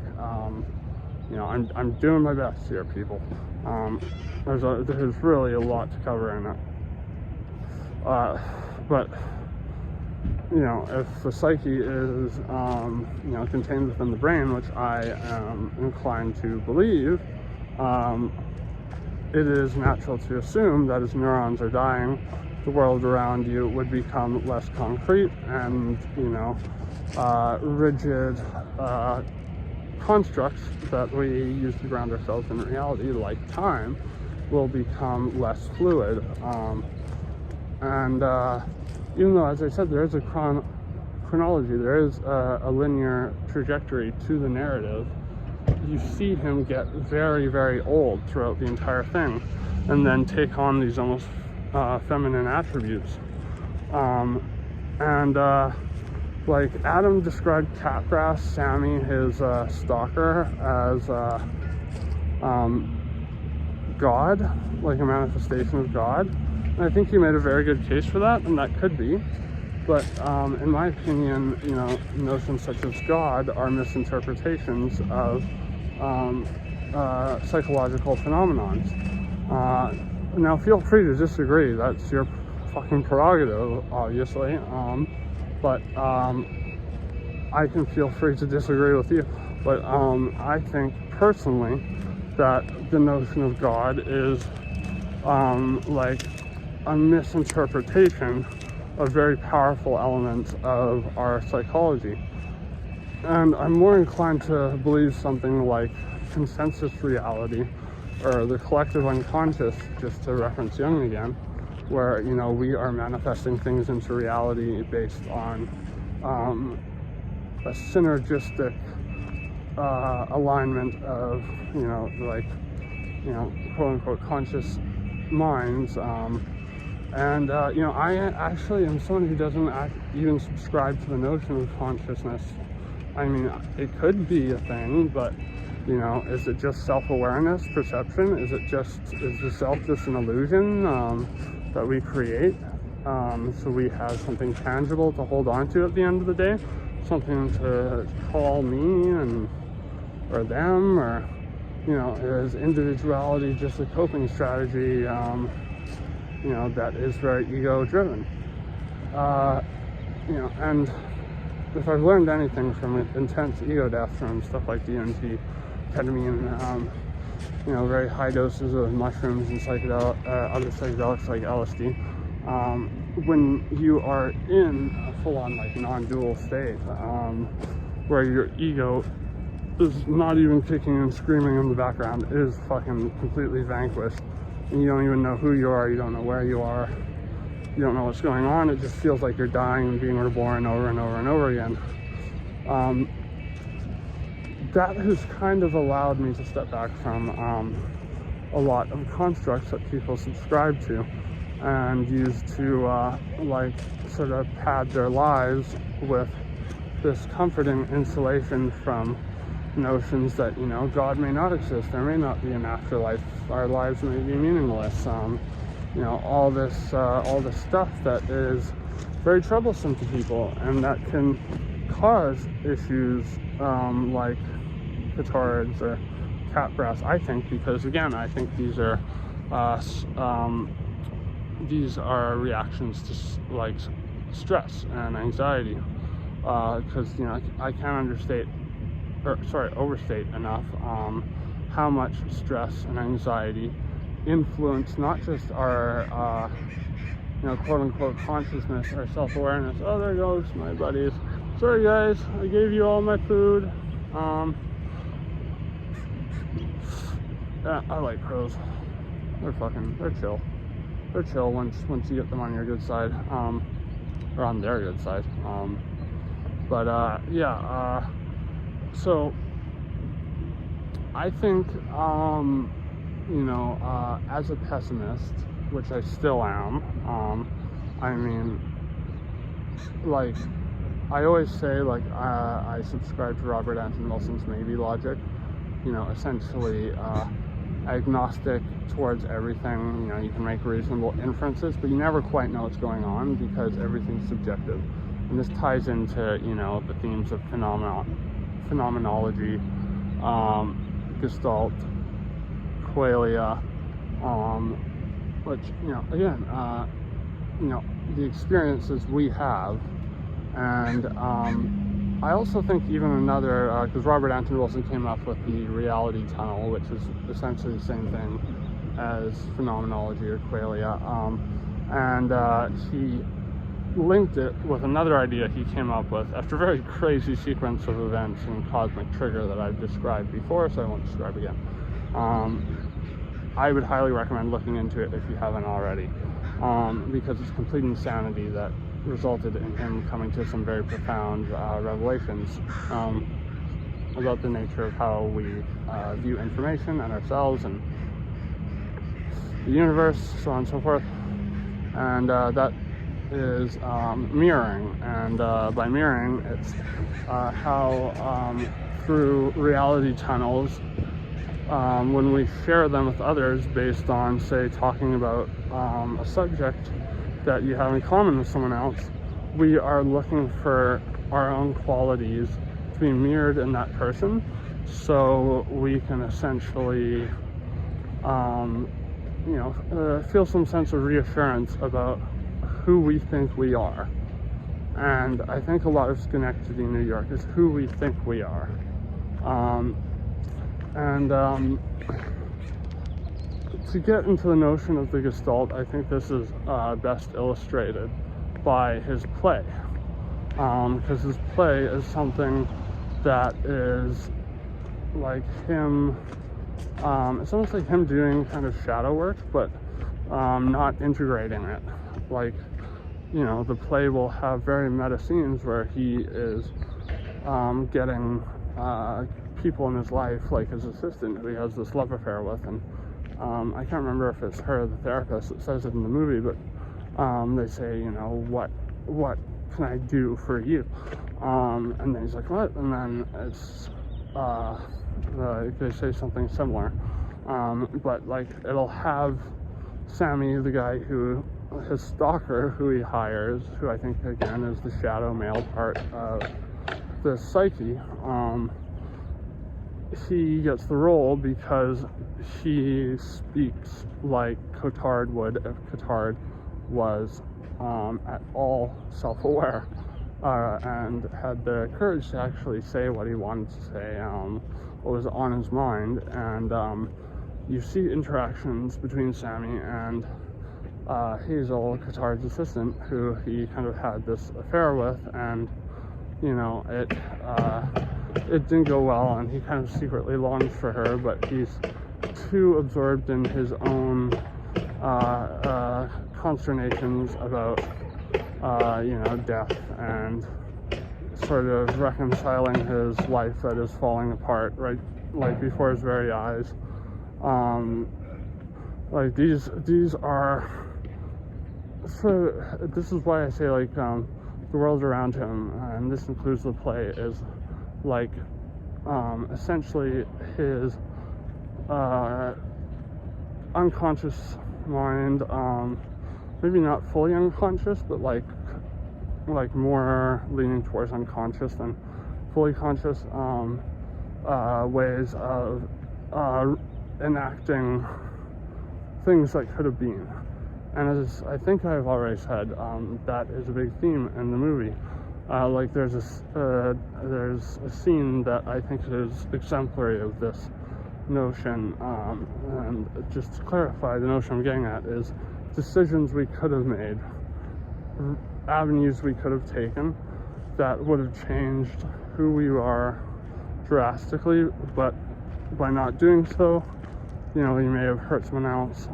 you know, I'm doing my best here, people. There's really a lot to cover in it. But you know, if the psyche is, you know, contained within the brain, which I am inclined to believe, it is natural to assume that as neurons are dying, the world around you would become less concrete, and, you know, rigid constructs that we use to ground ourselves in reality, like time, will become less fluid. Even though, as I said, there is a chronology, there is a linear trajectory to the narrative, you see him get very, very old throughout the entire thing, and then take on these almost feminine attributes. Like, Adum described Catgrass, Sammy, his stalker, as God, like a manifestation of God. And I think he made a very good case for that, and that could be. But in my opinion, you know, notions such as God are misinterpretations of psychological phenomenons. Now, feel free to disagree. That's your fucking prerogative, obviously. But I can feel free to disagree with you. But I think personally that the notion of God is like a misinterpretation of very powerful elements of our psychology. And I'm more inclined to believe something like consensus reality, or the collective unconscious, just to reference Jung again, where, you know, we are manifesting things into reality based on a synergistic alignment of, you know, like, you know, quote unquote conscious minds. You know, I actually am someone who doesn't even subscribe to the notion of consciousness. I mean, it could be a thing, but, you know, is it just self-awareness, perception? Is the self just an illusion that we create? So we have something tangible to hold on to at the end of the day, something to call me or them, or, you know, is individuality just a coping strategy, you know, that is very ego-driven? You know, and if I've learned anything from intense ego death from stuff like DMT, ketamine, you know, very high doses of mushrooms and other psychedelics like LSD, when you are in a full-on, like, non-dual state, where your ego is not even kicking and screaming in the background, it is fucking completely vanquished, and you don't even know who you are, you don't know where you are, you don't know what's going on. It just feels like you're dying and being reborn over and over and over again. That has kind of allowed me to step back from a lot of constructs that people subscribe to and use to like sort of pad their lives with this comforting insulation from notions that, you know, God may not exist, there may not be an afterlife, our lives may be meaningless, you know, all this stuff that is very troublesome to people and that can cause issues like catarrhs or cat breath, I think, because again, I think these are reactions to like stress and anxiety, because you know, I can't overstate enough how much stress and anxiety influence not just our you know, quote unquote consciousness or self-awareness. Oh, there goes my buddies. Sorry guys, I gave you all my food. Yeah, I like crows. They're chill. They're chill once you get them on your good side, or on their good side. Yeah, so I think, you know, as a pessimist, which I still am, I mean, like, I always say, like, I subscribe to Robert Anton Wilson's maybe logic, you know, essentially agnostic towards everything. You know, you can make reasonable inferences, but you never quite know what's going on because everything's subjective. And this ties into, you know, the themes of phenomenology, gestalt, qualia, which, you know, again, you know, the experiences we have. And I also think even another, because Robert Anton Wilson came up with the reality tunnel, which is essentially the same thing as phenomenology or qualia, and he linked it with another idea he came up with after a very crazy sequence of events and cosmic trigger that I've described before, so I won't describe again. I would highly recommend looking into it if you haven't already, because it's complete insanity that resulted in him coming to some very profound revelations about the nature of how we view information and ourselves and the universe, so on and so forth. And that is mirroring, and by mirroring, it's how through reality tunnels, when we share them with others based on, say, talking about a subject that you have in common with someone else, we are looking for our own qualities to be mirrored in that person, so we can essentially you know, feel some sense of reassurance about who we think we are. And I think a lot of Synecdoche, New York is who we think we are. To get into the notion of the Gestalt, I think this is best illustrated by his play, because his play is something that is like him, it's almost like him doing kind of shadow work, but not integrating it. Like, you know, the play will have very meta scenes where he is getting people in his life, like his assistant, who he has this love affair with, and I can't remember if it's her, the therapist, that says it in the movie, but they say, you know, what can I do for you? And then he's like, what? And then it's they say something similar, but like it'll have Sammy, the guy who, his stalker, who he hires, who I think again is the shadow male part of the psyche. He gets the role because he speaks like Cotard would if Cotard was at all self-aware and had the courage to actually say what he wanted to say, what was on his mind. And you see interactions between Sammy and Hazel, Cotard's assistant, who he kind of had this affair with, and you know, it didn't go well, and he kind of secretly longs for her, but he's too absorbed in his own consternations about you know, death and sort of reconciling his life that is falling apart right, like before his very eyes, Like these are, so this is why I say like the world around him, and this includes the play, is like essentially his unconscious mind, maybe not fully unconscious, but like more leaning towards unconscious than fully conscious ways of enacting things that could have been. And as I think I've already said, that is a big theme in the movie. Like there's a scene that I think is exemplary of this notion, and just to clarify, the notion I'm getting at is decisions we could have made, avenues we could have taken that would have changed who we are drastically, but by not doing so, you may have hurt someone else.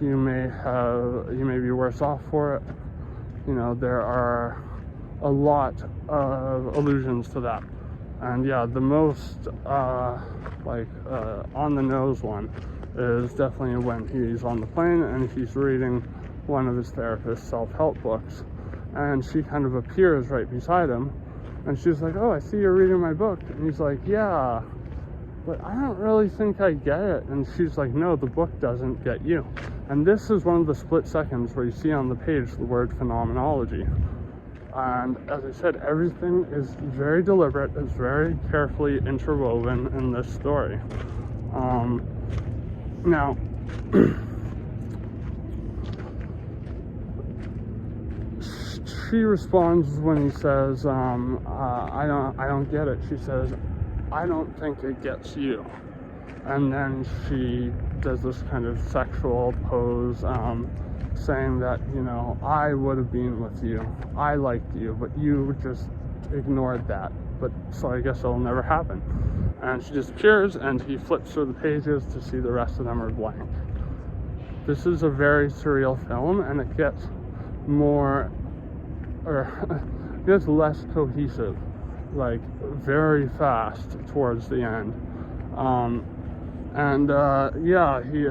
You may be worse off for it. There are a lot of allusions to that. And yeah, the most on the nose one is definitely when he's on the plane and he's reading one of his therapist's self-help books, and she kind of appears right beside him, and she's like, "Oh, I see you're reading my book." And he's like, "Yeah, but I don't really think I get it." And she's like, "No, the book doesn't get you." And this is one of the split seconds where you see on the page the word phenomenology. And as I said, everything is very deliberate, it's very carefully interwoven in this story. Now, she responds when he says, I don't get it. She says, "I don't think it gets you." And then she does this kind of sexual pose, saying that, "I would have been with you. I liked you, but you just ignored that. But so I guess it'll never happen." And she disappears, and he flips through the pages to see the rest of them are blank. This is a very surreal film, and it gets it gets less cohesive, like very fast towards the end.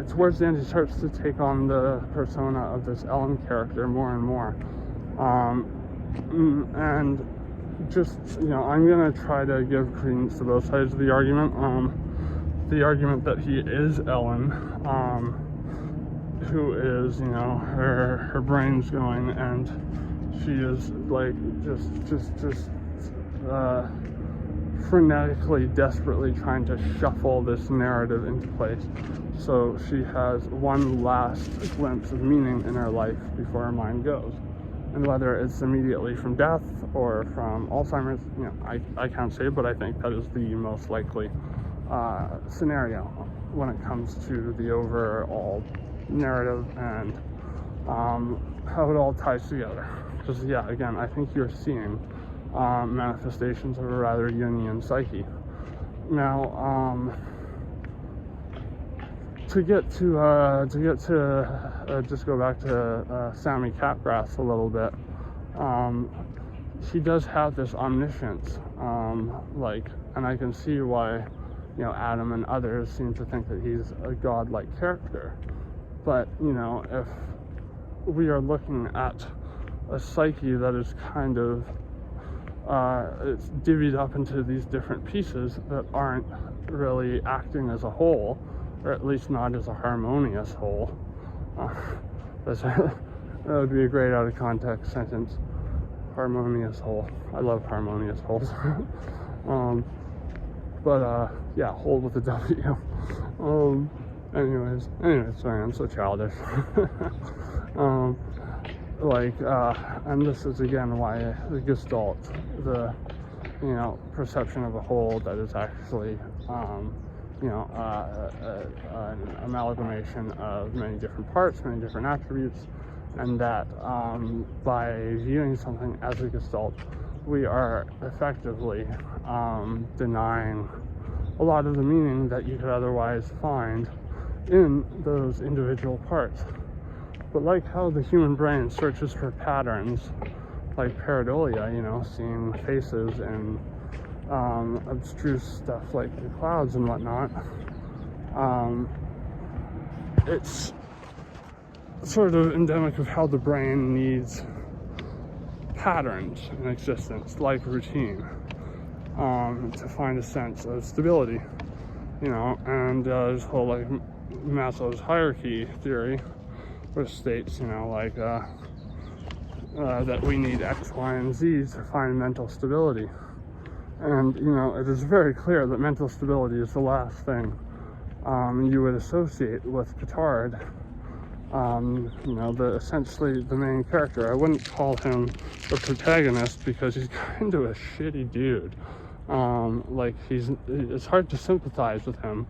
Towards the end, he starts to take on the persona of this Ellen character more and more. And just, I'm going to try to give credence to both sides of the argument. The argument that he is Ellen, who is, her brain's going, and she is like just frenetically, desperately trying to shuffle this narrative into place, so she has one last glimpse of meaning in her life before her mind goes. And whether it's immediately from death or from Alzheimer's, I can't say, but I think that is the most likely scenario when it comes to the overall narrative and how it all ties together. Because again, I think you're seeing manifestations of a rather Jungian psyche. Now, just go back to Sammy Capgrass a little bit. She does have this omniscience, and I can see why, Adum and others seem to think that he's a godlike character. But, if we are looking at a psyche that is kind of it's divvied up into these different pieces that aren't really acting as a whole, or at least not as a harmonious whole. That would be a great out of context sentence. Harmonious whole. I love harmonious wholes. Whole with a W. Anyways, sorry, I'm so childish. And this is again why the gestalt, the perception of a whole that is actually an amalgamation of many different parts, many different attributes, and that by viewing something as a gestalt, we are effectively denying a lot of the meaning that you could otherwise find in those individual parts. But like how the human brain searches for patterns, like pareidolia, seeing faces and abstruse stuff like the clouds and whatnot, it's sort of endemic of how the brain needs patterns in existence, like routine, to find a sense of stability, and this whole like Maslow's hierarchy theory, which states, that we need X, Y, and Z to find mental stability. And, it is very clear that mental stability is the last thing you would associate with Petard. Essentially the main character. I wouldn't call him a protagonist because he's kind of a shitty dude. It's hard to sympathize with him.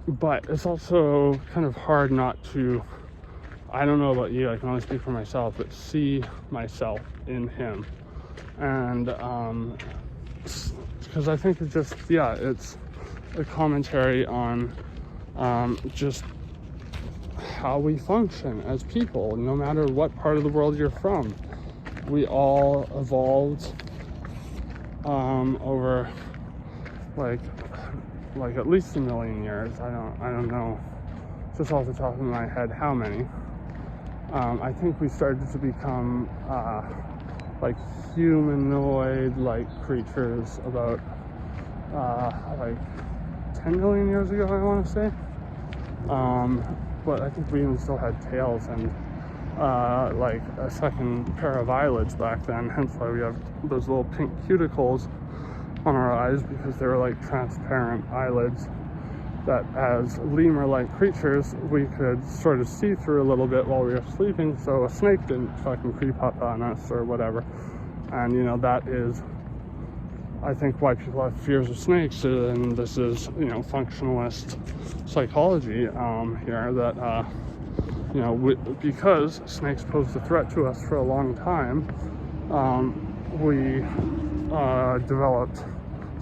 But it's also kind of hard not to, I don't know about you, I can only speak for myself, but see myself in him. And, because I think it's a commentary on just how we function as people, no matter what part of the world you're from. We all evolved over like at least 1 million years. I don't know just off the top of my head how many. I think we started to become like humanoid like creatures about 10 million years ago, I want to say. But I think we even still had tails and like a second pair of eyelids back then, hence why we have those little pink cuticles on our eyes, because they were like transparent eyelids that as lemur-like creatures we could sort of see through a little bit while we were sleeping, so a snake didn't fucking creep up on us or whatever. And that is, I think, why people have fears of snakes, and this is, functionalist psychology here, that, because snakes posed a threat to us for a long time, we developed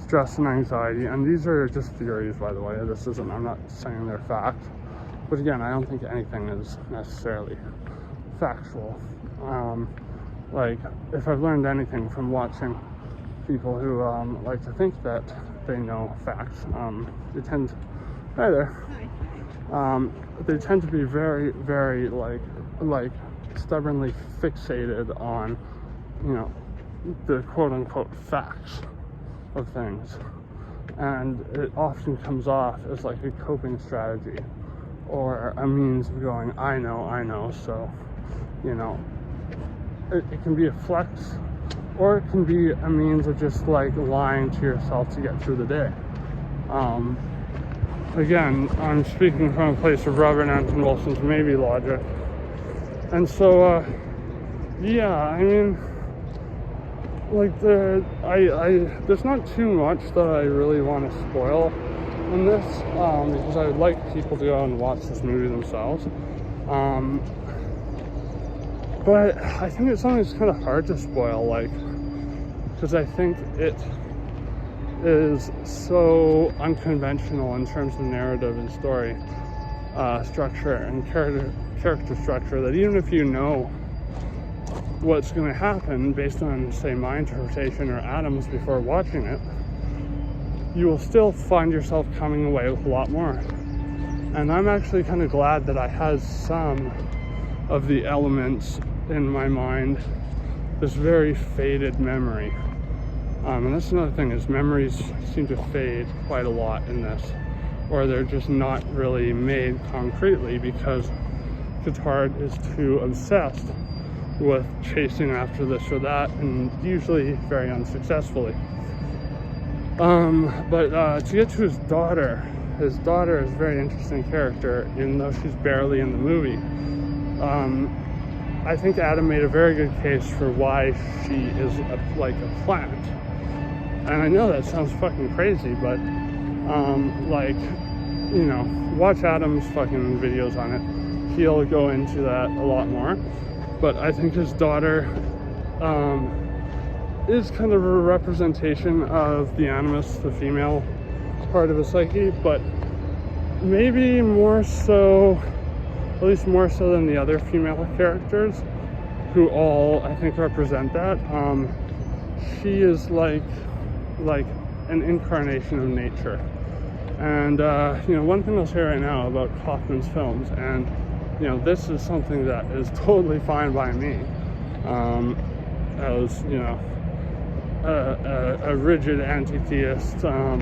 stress and anxiety. And these are just theories, by the way. I'm not saying they're fact. But again, I don't think anything is necessarily factual. If I've learned anything from watching people who like to think that they know facts, they tend to be very, very like stubbornly fixated on the quote-unquote facts of things, and it often comes off as like a coping strategy or a means of going, I know, so it can be a flex, or it can be a means of just like lying to yourself to get through the day. Again, I'm speaking from a place of Robert Anton Wilson's maybe logic. And so, there's not too much that I really want to spoil in this, because I would like people to go and watch this movie themselves. But I think it's something that's kind of hard to spoil, because I think it is so unconventional in terms of narrative and story structure and character structure, that even if you know what's going to happen based on, say, my interpretation or Adam's before watching it, you will still find yourself coming away with a lot more. And I'm actually kind of glad that I had some of the elements in my mind, this very faded memory. And that's another thing, is memories seem to fade quite a lot in this, or they're just not really made concretely because Petard is too obsessed with chasing after this or that, and usually very unsuccessfully. But to get to his daughter is a very interesting character, even though she's barely in the movie. I think Adam made a very good case for why she is like a plant. And I know that sounds fucking crazy, but watch Adam's fucking videos on it. He'll go into that a lot more. But I think his daughter is kind of a representation of the animus, the female part of his psyche, but maybe more so, at least more so than the other female characters, who all, I think, represent that. She is like an incarnation of nature. And, one thing I'll say right now about Kaufman's films, and, this is something that is totally fine by me, as, a rigid anti-theist. I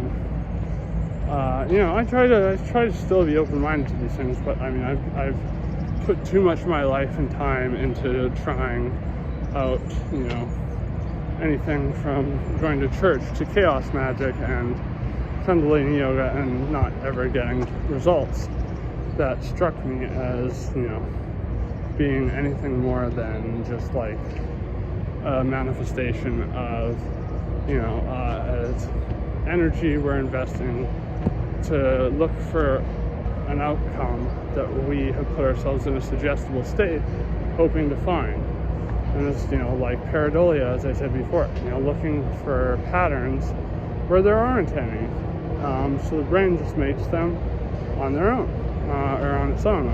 try to still be open-minded to these things, but, I've put too much of my life and time into trying out, anything from going to church to chaos magic and Kundalini yoga, and not ever getting results that struck me as, being anything more than just like a manifestation of, as energy we're investing to look for an outcome that we have put ourselves in a suggestible state hoping to find. And it's, like pareidolia, as I said before, looking for patterns where there aren't any. So the brain just makes them on their own, or on its own.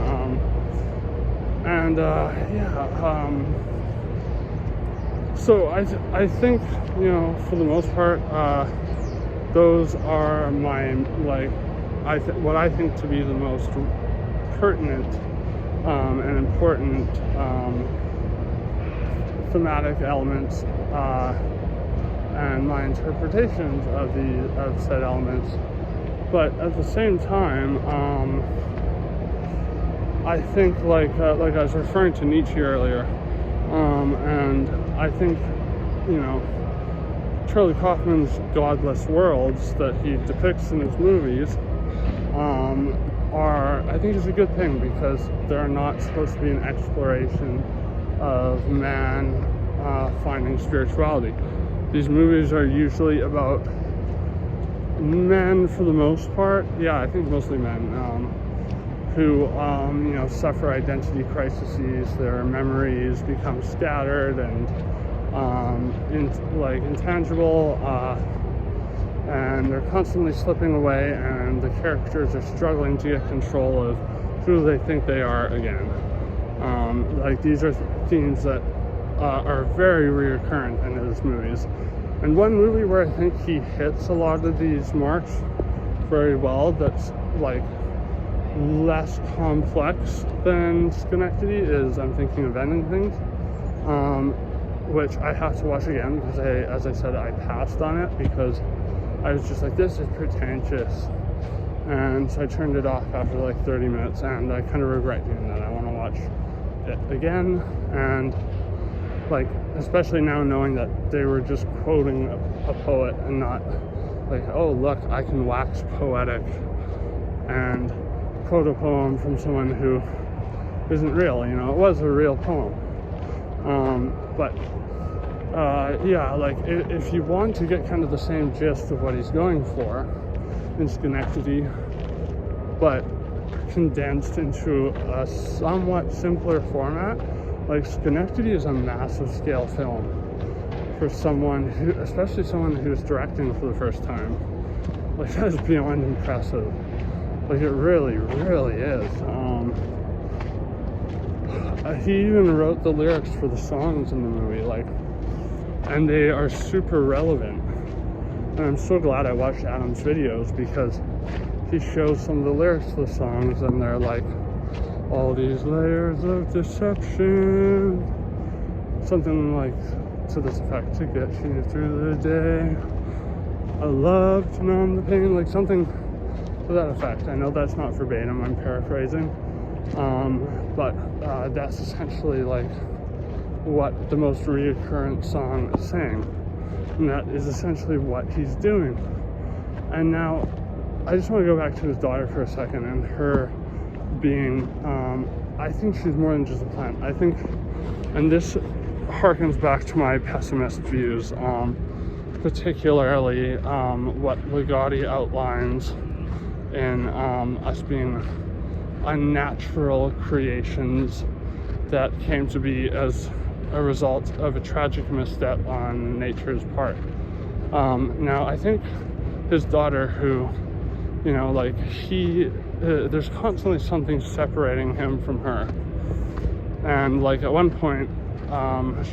So I think, for the most part, those are my, what I think to be the most pertinent and important thematic elements, and my interpretations of said elements. But at the same time, I think like I was referring to Neitchsche earlier, and I think Charlie Kaufman's godless worlds that he depicts in his movies I think is a good thing, because they're not supposed to be an exploration of man finding spirituality. These movies are usually about men for the most part. Yeah, I think mostly men, who suffer identity crises. Their memories become scattered and intangible, and they're constantly slipping away, and the characters are struggling to get control of who they think they are again. These are themes that are very recurrent in his movies. And one movie where I think he hits a lot of these marks very well, that's less complex than Synecdoche, is I'm Thinking of Ending Things, which I have to watch again, because as I said, I passed on it because I was just like, this is pretentious, and so I turned it off after 30 minutes, and I kind of regret doing that. I want to watch it again, and especially now knowing that they were just quoting a poet and not oh look, I can wax poetic and quote a poem from someone who isn't real. It was a real poem, if you want to get kind of the same gist of what he's going for in Synecdoche, but condensed into a somewhat simpler format, Synecdoche is a massive scale film for someone who, especially someone who's directing for the first time. That is beyond impressive. It really, really is. He even wrote the lyrics for the songs in the movie, and they are super relevant. And I'm so glad I watched Adum's videos, because he shows some of the lyrics to the songs, and they're all these layers of deception, something to this effect, to get you through the day, I love to numb the pain, something to that effect. I know that's not verbatim, I'm paraphrasing, but that's essentially what the most recurrent song is saying, and that is essentially what he's doing. And now I just want to go back to his daughter for a second, and her being, I think she's more than just a plant. I think, and this harkens back to my pessimist views, particularly what Ligotti outlines in us being unnatural creations that came to be as a result of a tragic misstep on nature's part. Now, I think his daughter, who, there's constantly something separating him from her. And, at one point,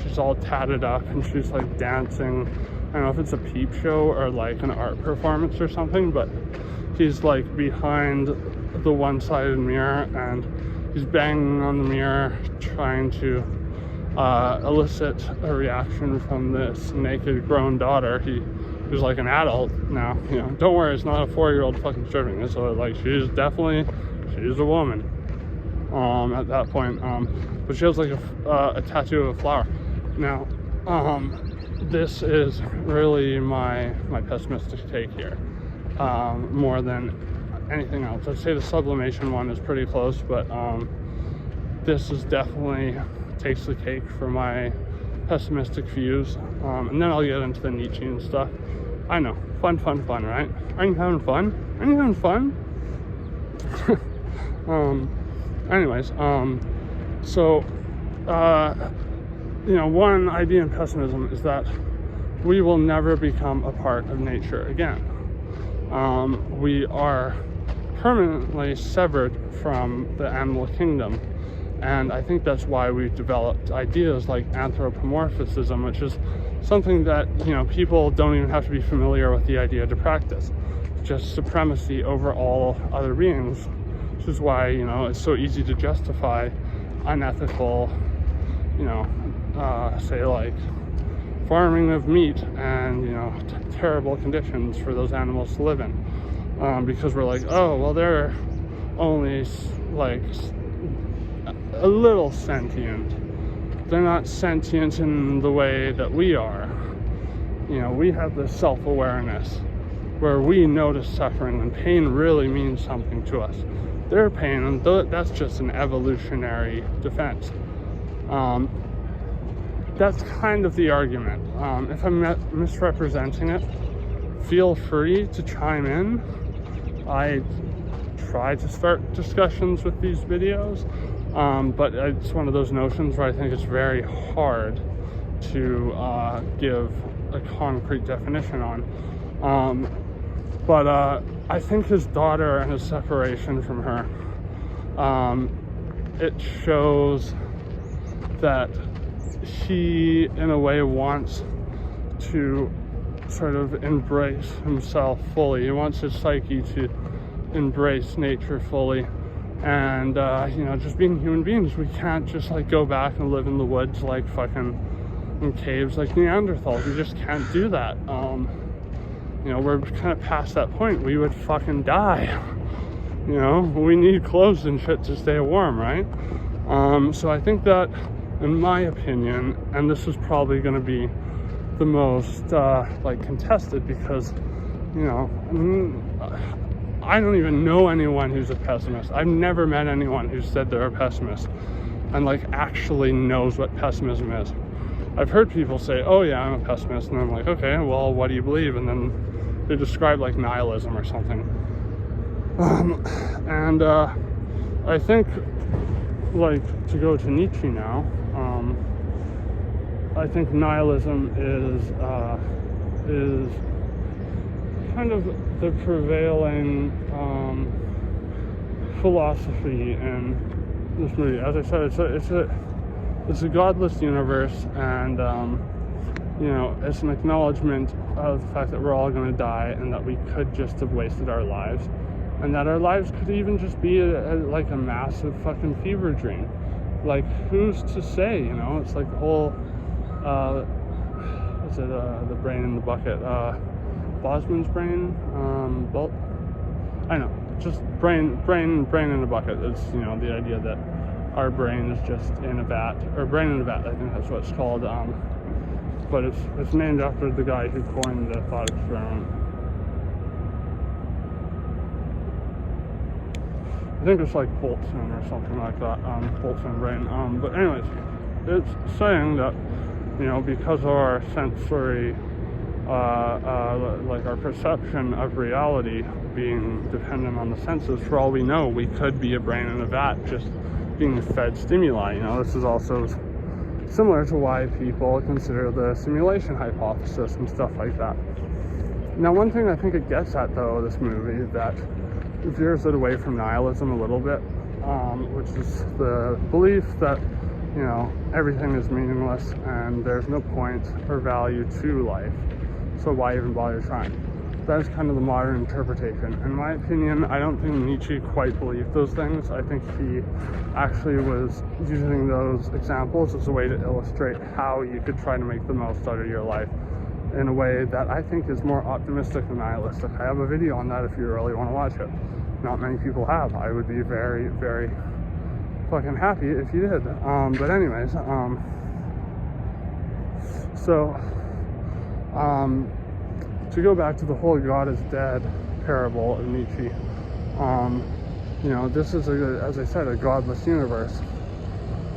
She's all tatted up and she's like dancing. I don't know if it's a peep show or like an art performance or something, but he's like behind the one-sided mirror and he's banging on the mirror trying to elicit a reaction from this naked grown daughter. Who's like an adult now, you know. Don't worry, it's not a 4-year-old fucking stripping. It's like she's a woman at that point. But she has like a tattoo of a flower. Now, this is really my pessimistic take here, more than anything else. I'd say the sublimation one is pretty close, but this is definitely takes the cake for my pessimistic views. And then I'll get into the Nietzschean stuff. I know, fun, right? Aren't you having fun? Anyways, so you know, one idea in pessimism is that we will never become a part of nature again. We are permanently severed from the animal kingdom. And I think that's why we've developed ideas like anthropomorphism, which is something that, you know, people don't even have to be familiar with the idea to practice. Just supremacy over all other beings, which is why, you know, it's so easy to justify unethical, you know, say like farming of meat and, you know, terrible conditions for those animals to live in. Because we're like, oh, well, they're only like a little sentient. They're not sentient in the way that we are. You know, we have this self-awareness where we notice suffering and pain really means something to us. Their pain, and that's just an evolutionary defense. That's kind of the argument. If I'm misrepresenting it, feel free to chime in. I try to start discussions with these videos. But it's one of those notions where I think it's very hard to give a concrete definition on. But I think his daughter and his separation from her, it shows that he, in a way, wants to sort of embrace himself fully. He wants his psyche to embrace nature fully. And, you know, just being human beings, we can't just, like, go back and live in the woods like fucking in caves like Neanderthals. We just can't do that. You know, we're kind of past that point. We would fucking die. You know, we need clothes and shit to stay warm, right? So I think that, in my opinion, and this is probably going to be the most, like, contested because, you know, I don't even know anyone who's a pessimist. I've never met anyone who said they're a pessimist and like actually knows what pessimism is. I've heard people say, oh yeah, I'm a pessimist, and I'm like, okay, well, what do you believe? And then they describe like nihilism or something. And I think, like, to go to Nietzsche now, I think nihilism is kind of the prevailing philosophy in this movie. As I said, it's a godless universe, and you know, it's an acknowledgement of the fact that we're all going to die, and that we could just have wasted our lives, and that our lives could even just be like a massive fucking fever dream. Like, who's to say? You know, it's like the whole the brain in the bucket. Bosman's brain, I know, just brain in a bucket. It's, you know, the idea that our brain is just in a vat, or brain in a vat, I think that's what it's called, but it's named after the guy who coined the thought experiment. I think it's like Boltzmann or something like that, Boltzmann brain, but anyways, it's saying that, you know, because of our sensory like our perception of reality being dependent on the senses, for all we know, we could be a brain in a vat just being fed stimuli. You know, this is also similar to why people consider the simulation hypothesis and stuff like that. Now, one thing I think it gets at, though, this movie, that veers it away from nihilism a little bit, which is the belief that you know, everything is meaningless and there's no point or value to life, so why even bother trying? That is kind of the modern interpretation. In my opinion, I don't think Nietzsche quite believed those things. I think he actually was using those examples as a way to illustrate how you could try to make the most out of your life in a way that I think is more optimistic than nihilistic. I have a video on that if you really want to watch it. Not many people have. I would be very, very fucking happy if you did. But anyways, to go back to the whole God is dead parable of Nietzsche, you know, this is, as I said, a godless universe.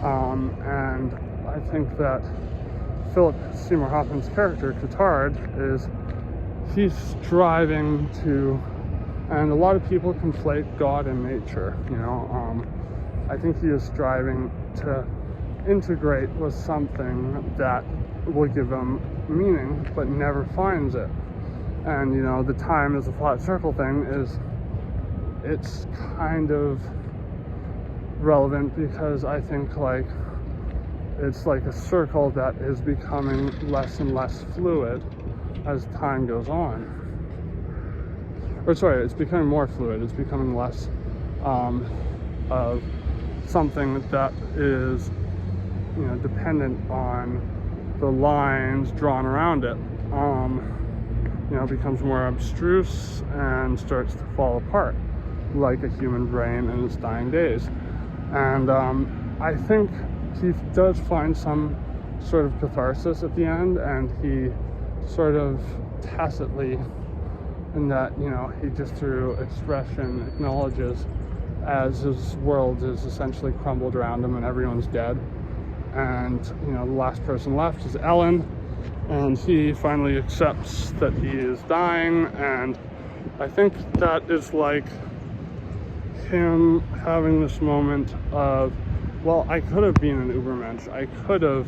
And I think that Philip Seymour Hoffman's character, Cotard, he's striving to, and a lot of people conflate God and nature, you know. I think he is striving to integrate with something that will give him meaning, but never finds it. And, you know, the time is a flat circle thing it's kind of relevant because I think, like, it's like a circle that is becoming less and less fluid as time goes on. Or sorry, it's becoming more fluid. It's becoming less of something that is, you know, dependent on the lines drawn around it. You know, becomes more abstruse and starts to fall apart like a human brain in its dying days. And I think he does find some sort of catharsis at the end, and he sort of tacitly, in that, you know, he just through expression acknowledges as his world is essentially crumbled around him and everyone's dead. And, you know, the last person left is Ellen, and he finally accepts that he is dying. And I think that is like him having this moment of, well, I could have been an Ubermensch. I could have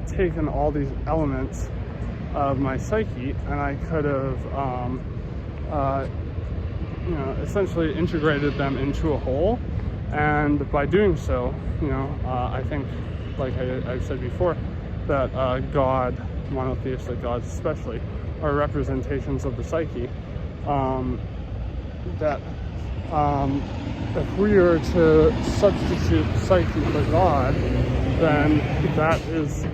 taken all these elements of my psyche and I could have, you know, essentially integrated them into a whole. And by doing so, you know, I think, like I've said before, that God, monotheistic gods especially, are representations of the psyche. That if we are to substitute psyche for God, then that is,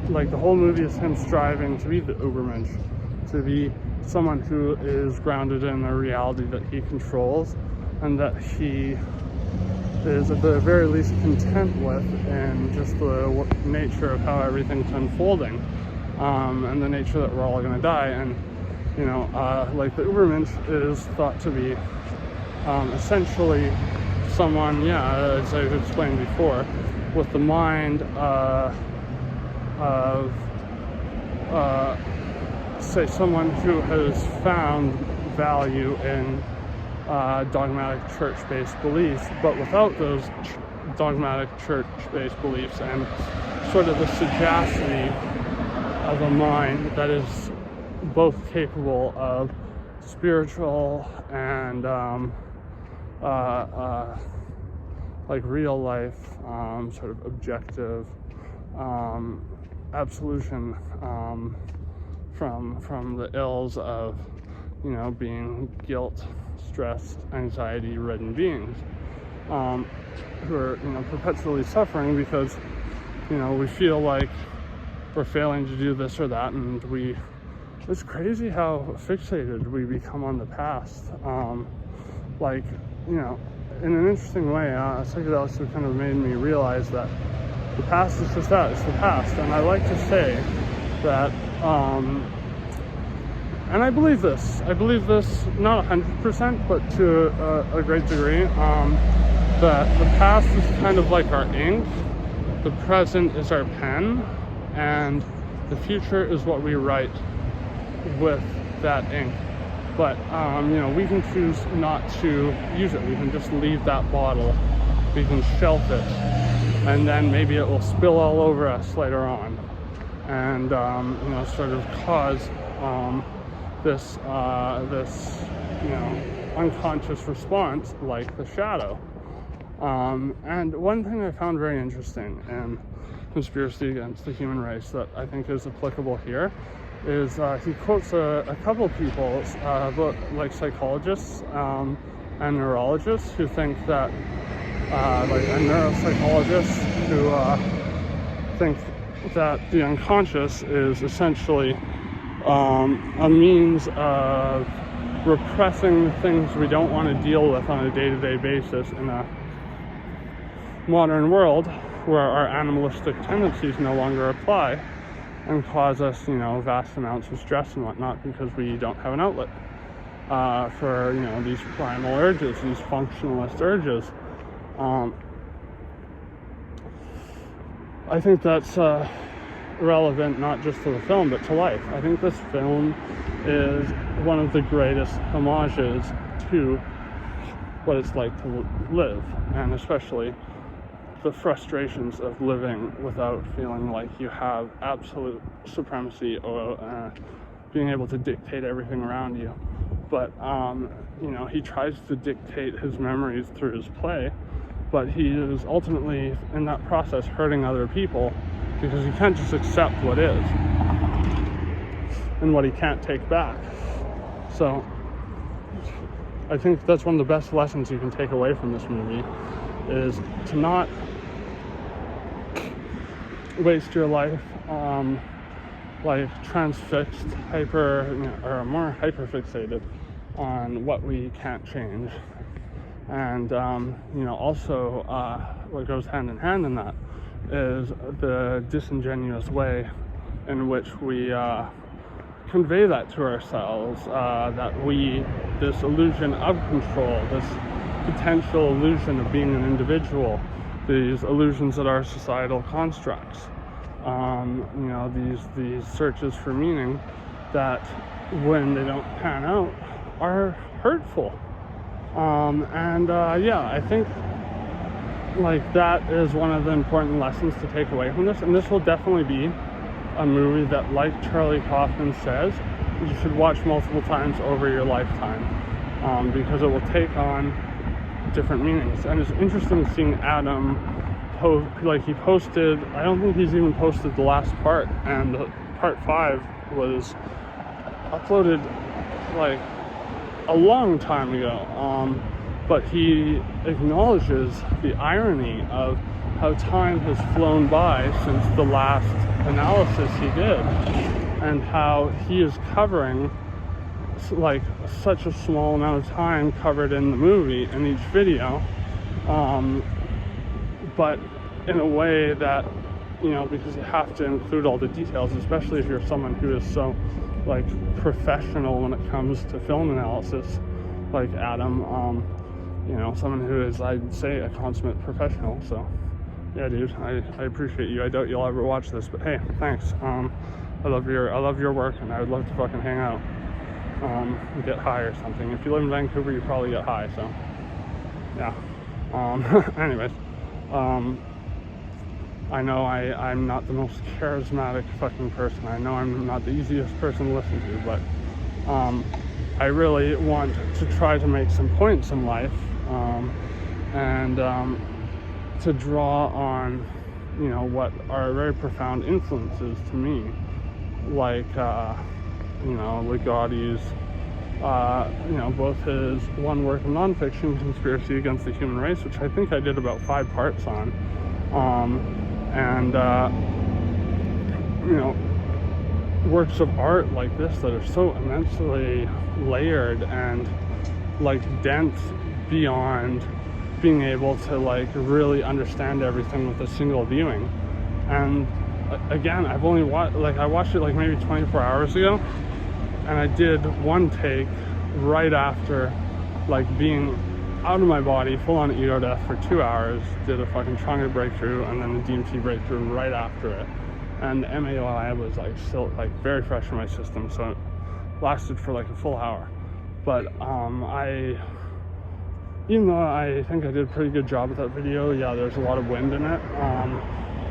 like, the whole movie is him striving to be the Ubermensch, to be someone who is grounded in a reality that he controls and that he is at the very least content with, and just the nature of how everything's unfolding, and the nature that we're all going to die. And, you know, like the Ubermensch is thought to be essentially someone, yeah, as I've explained before, with the mind of, say, someone who has found value in dogmatic church-based beliefs, but without those dogmatic church-based beliefs, and sort of the sagacity of a mind that is both capable of spiritual and like real life, sort of objective absolution from the ills of, you know, being guilt, stressed, anxiety-ridden beings, who are, you know, perpetually suffering because, you know, we feel like we're failing to do this or that, and it's crazy how fixated we become on the past. Like, you know, in an interesting way, psychedelics have kind of made me realize that the past is just that, it's the past. And I like to say that, and I believe this not 100%, but to a great degree, that the past is kind of like our ink, the present is our pen, and the future is what we write with that ink. But, you know, we can choose not to use it. We can just leave that bottle. We can shelf it, and then maybe it will spill all over us later on, and, you know, sort of cause this, you know, unconscious response like the shadow. And one thing I found very interesting in Conspiracy Against the Human Race that I think is applicable here is he quotes a couple people, like psychologists and neurologists, who think that, like a neuropsychologist who think that the unconscious is essentially a means of repressing the things we don't want to deal with on a day-to-day basis in a modern world where our animalistic tendencies no longer apply and cause us, vast amounts of stress and whatnot because we don't have an outlet for, these primal urges, these functionalist urges. I think that's relevant not just to the film but to life. I think this film is one of the greatest homages to what it's like to live, and especially the frustrations of living without feeling like you have absolute supremacy or being able to dictate everything around you. But he tries to dictate his memories through his play, but he is ultimately in that process hurting other people because he can't just accept what is and what he can't take back. So I think that's one of the best lessons you can take away from this movie, is to not waste your life like transfixed, or more hyperfixated on what we can't change. And also what goes hand in hand in that is the disingenuous way in which we convey that to ourselves, that this illusion of control, this potential illusion of being an individual, these illusions that are societal constructs, these searches for meaning that, when they don't pan out, are hurtful. I think like that is one of the important lessons to take away from this, and this will definitely be a movie that, like Charlie Kaufman says, you should watch multiple times over your lifetime, because it will take on different meanings. And it's interesting seeing Adum he posted, I don't think he's even posted the last part, and part 5 was uploaded like a long time ago, but he acknowledges the irony of how time has flown by since the last analysis he did, and how he is covering like such a small amount of time covered in the movie in each video, but in a way that, because you have to include all the details, especially if you're someone who is so like professional when it comes to film analysis, like Adum, someone who is, I'd say, a consummate professional. So yeah, dude, I appreciate you. I doubt you'll ever watch this, but hey, thanks. I love your work, and I would love to fucking hang out, get high or something. If you live in Vancouver, you probably get high, so yeah. Anyways, I know I'm not the most charismatic fucking person. I know I'm not the easiest person to listen to, but I really want to try to make some points in life, and to draw on, what are very profound influences to me, like, Ligotti's, both his one work of nonfiction, Conspiracy Against the Human Race, which I think I did about 5 parts on, and works of art like this that are so immensely layered and like dense beyond being able to like really understand everything with a single viewing. And again, I watched it like maybe 24 hours ago, and I did one take right after like being out of my body, full on ego death for 2 hours, did a fucking changa breakthrough and then the DMT breakthrough right after it. And the MAOI was like still like very fresh in my system, so it lasted for like a full hour. But even though I think I did a pretty good job with that video, yeah, there's a lot of wind in it,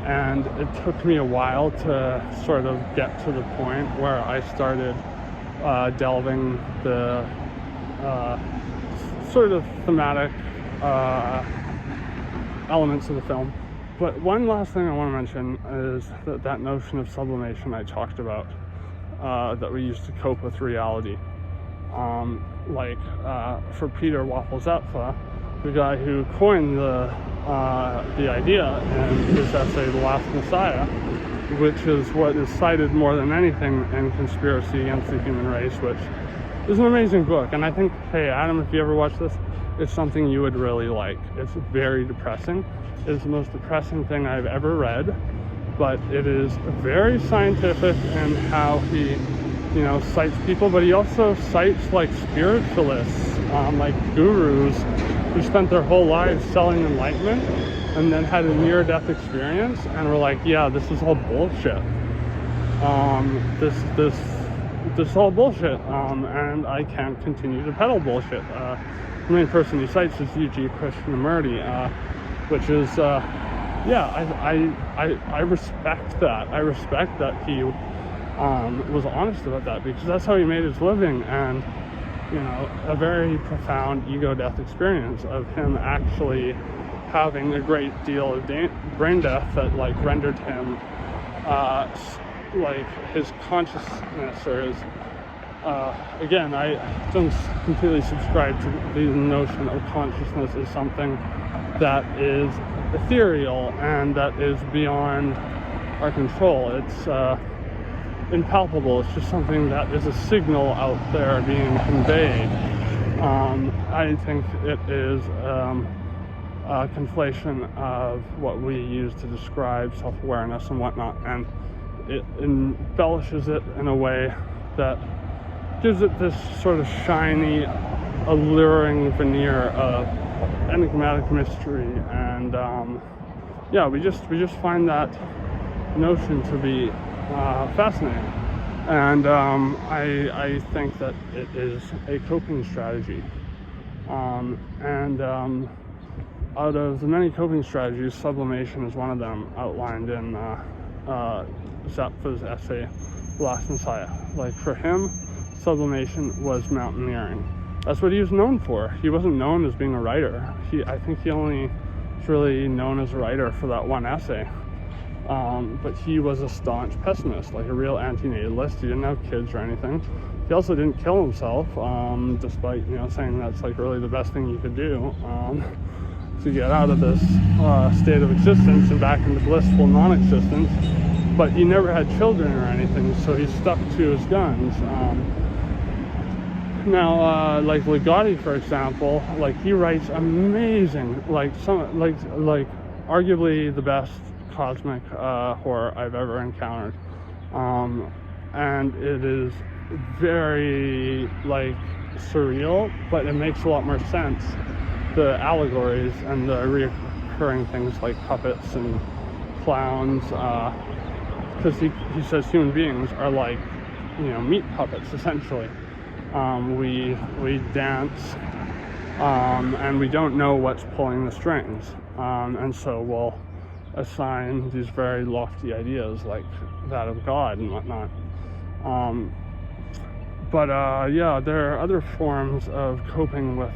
and it took me a while to sort of get to the point where I started delving the sort of thematic elements of the film. But one last thing I want to mention is that notion of sublimation I talked about, that we use to cope with reality. For Peter Waffle Zappfe, the guy who coined the idea in his essay, The Last Messiah, which is what is cited more than anything in Conspiracy Against the Human Race, which is an amazing book. And I think, hey, Adam, if you ever watch this, it's something you would really like. It's very depressing. It's the most depressing thing I've ever read, but it is very scientific in how he, cites people, but he also cites like spiritualists, like gurus who spent their whole lives selling enlightenment and then had a near-death experience and were like, yeah, this is all bullshit. This is all bullshit, and I can't continue to peddle bullshit. The main person he cites is E.G. Krishnamurti, which is, I respect that. I respect that he was honest about that, because that's how he made his living, and a very profound ego-death experience of him actually having a great deal of brain death that rendered him his consciousness, or his again, I don't completely subscribe to the notion of consciousness as something that is ethereal and that is beyond our control. It's impalpable. It's just something that is a signal out there being conveyed. I think it is a conflation of what we use to describe self-awareness and whatnot, and it embellishes it in a way that gives it this sort of shiny, alluring veneer of enigmatic mystery, and we just find that notion to be fascinating, and I think that it is a coping strategy, out of the many coping strategies, sublimation is one of them, outlined in Zappfe's essay, The Last Messiah. For him, sublimation was mountaineering. That's what he was known for. He wasn't known as being a writer. I think he only was really known as a writer for that one essay. But he was a staunch pessimist, a real antinatalist. He didn't have kids or anything. He also didn't kill himself, despite saying that's really the best thing you could do to get out of this state of existence and back into blissful non-existence. But he never had children or anything, so he stuck to his guns. Now, Ligotti, for example, he writes amazing, arguably the best cosmic horror I've ever encountered, and it is very surreal, but it makes a lot more sense. The allegories and the reoccurring things like puppets and clowns, because he says human beings are meat puppets essentially. We dance, and we don't know what's pulling the strings, and so we'll assign these very lofty ideas like that of God and whatnot. There are other forms of coping with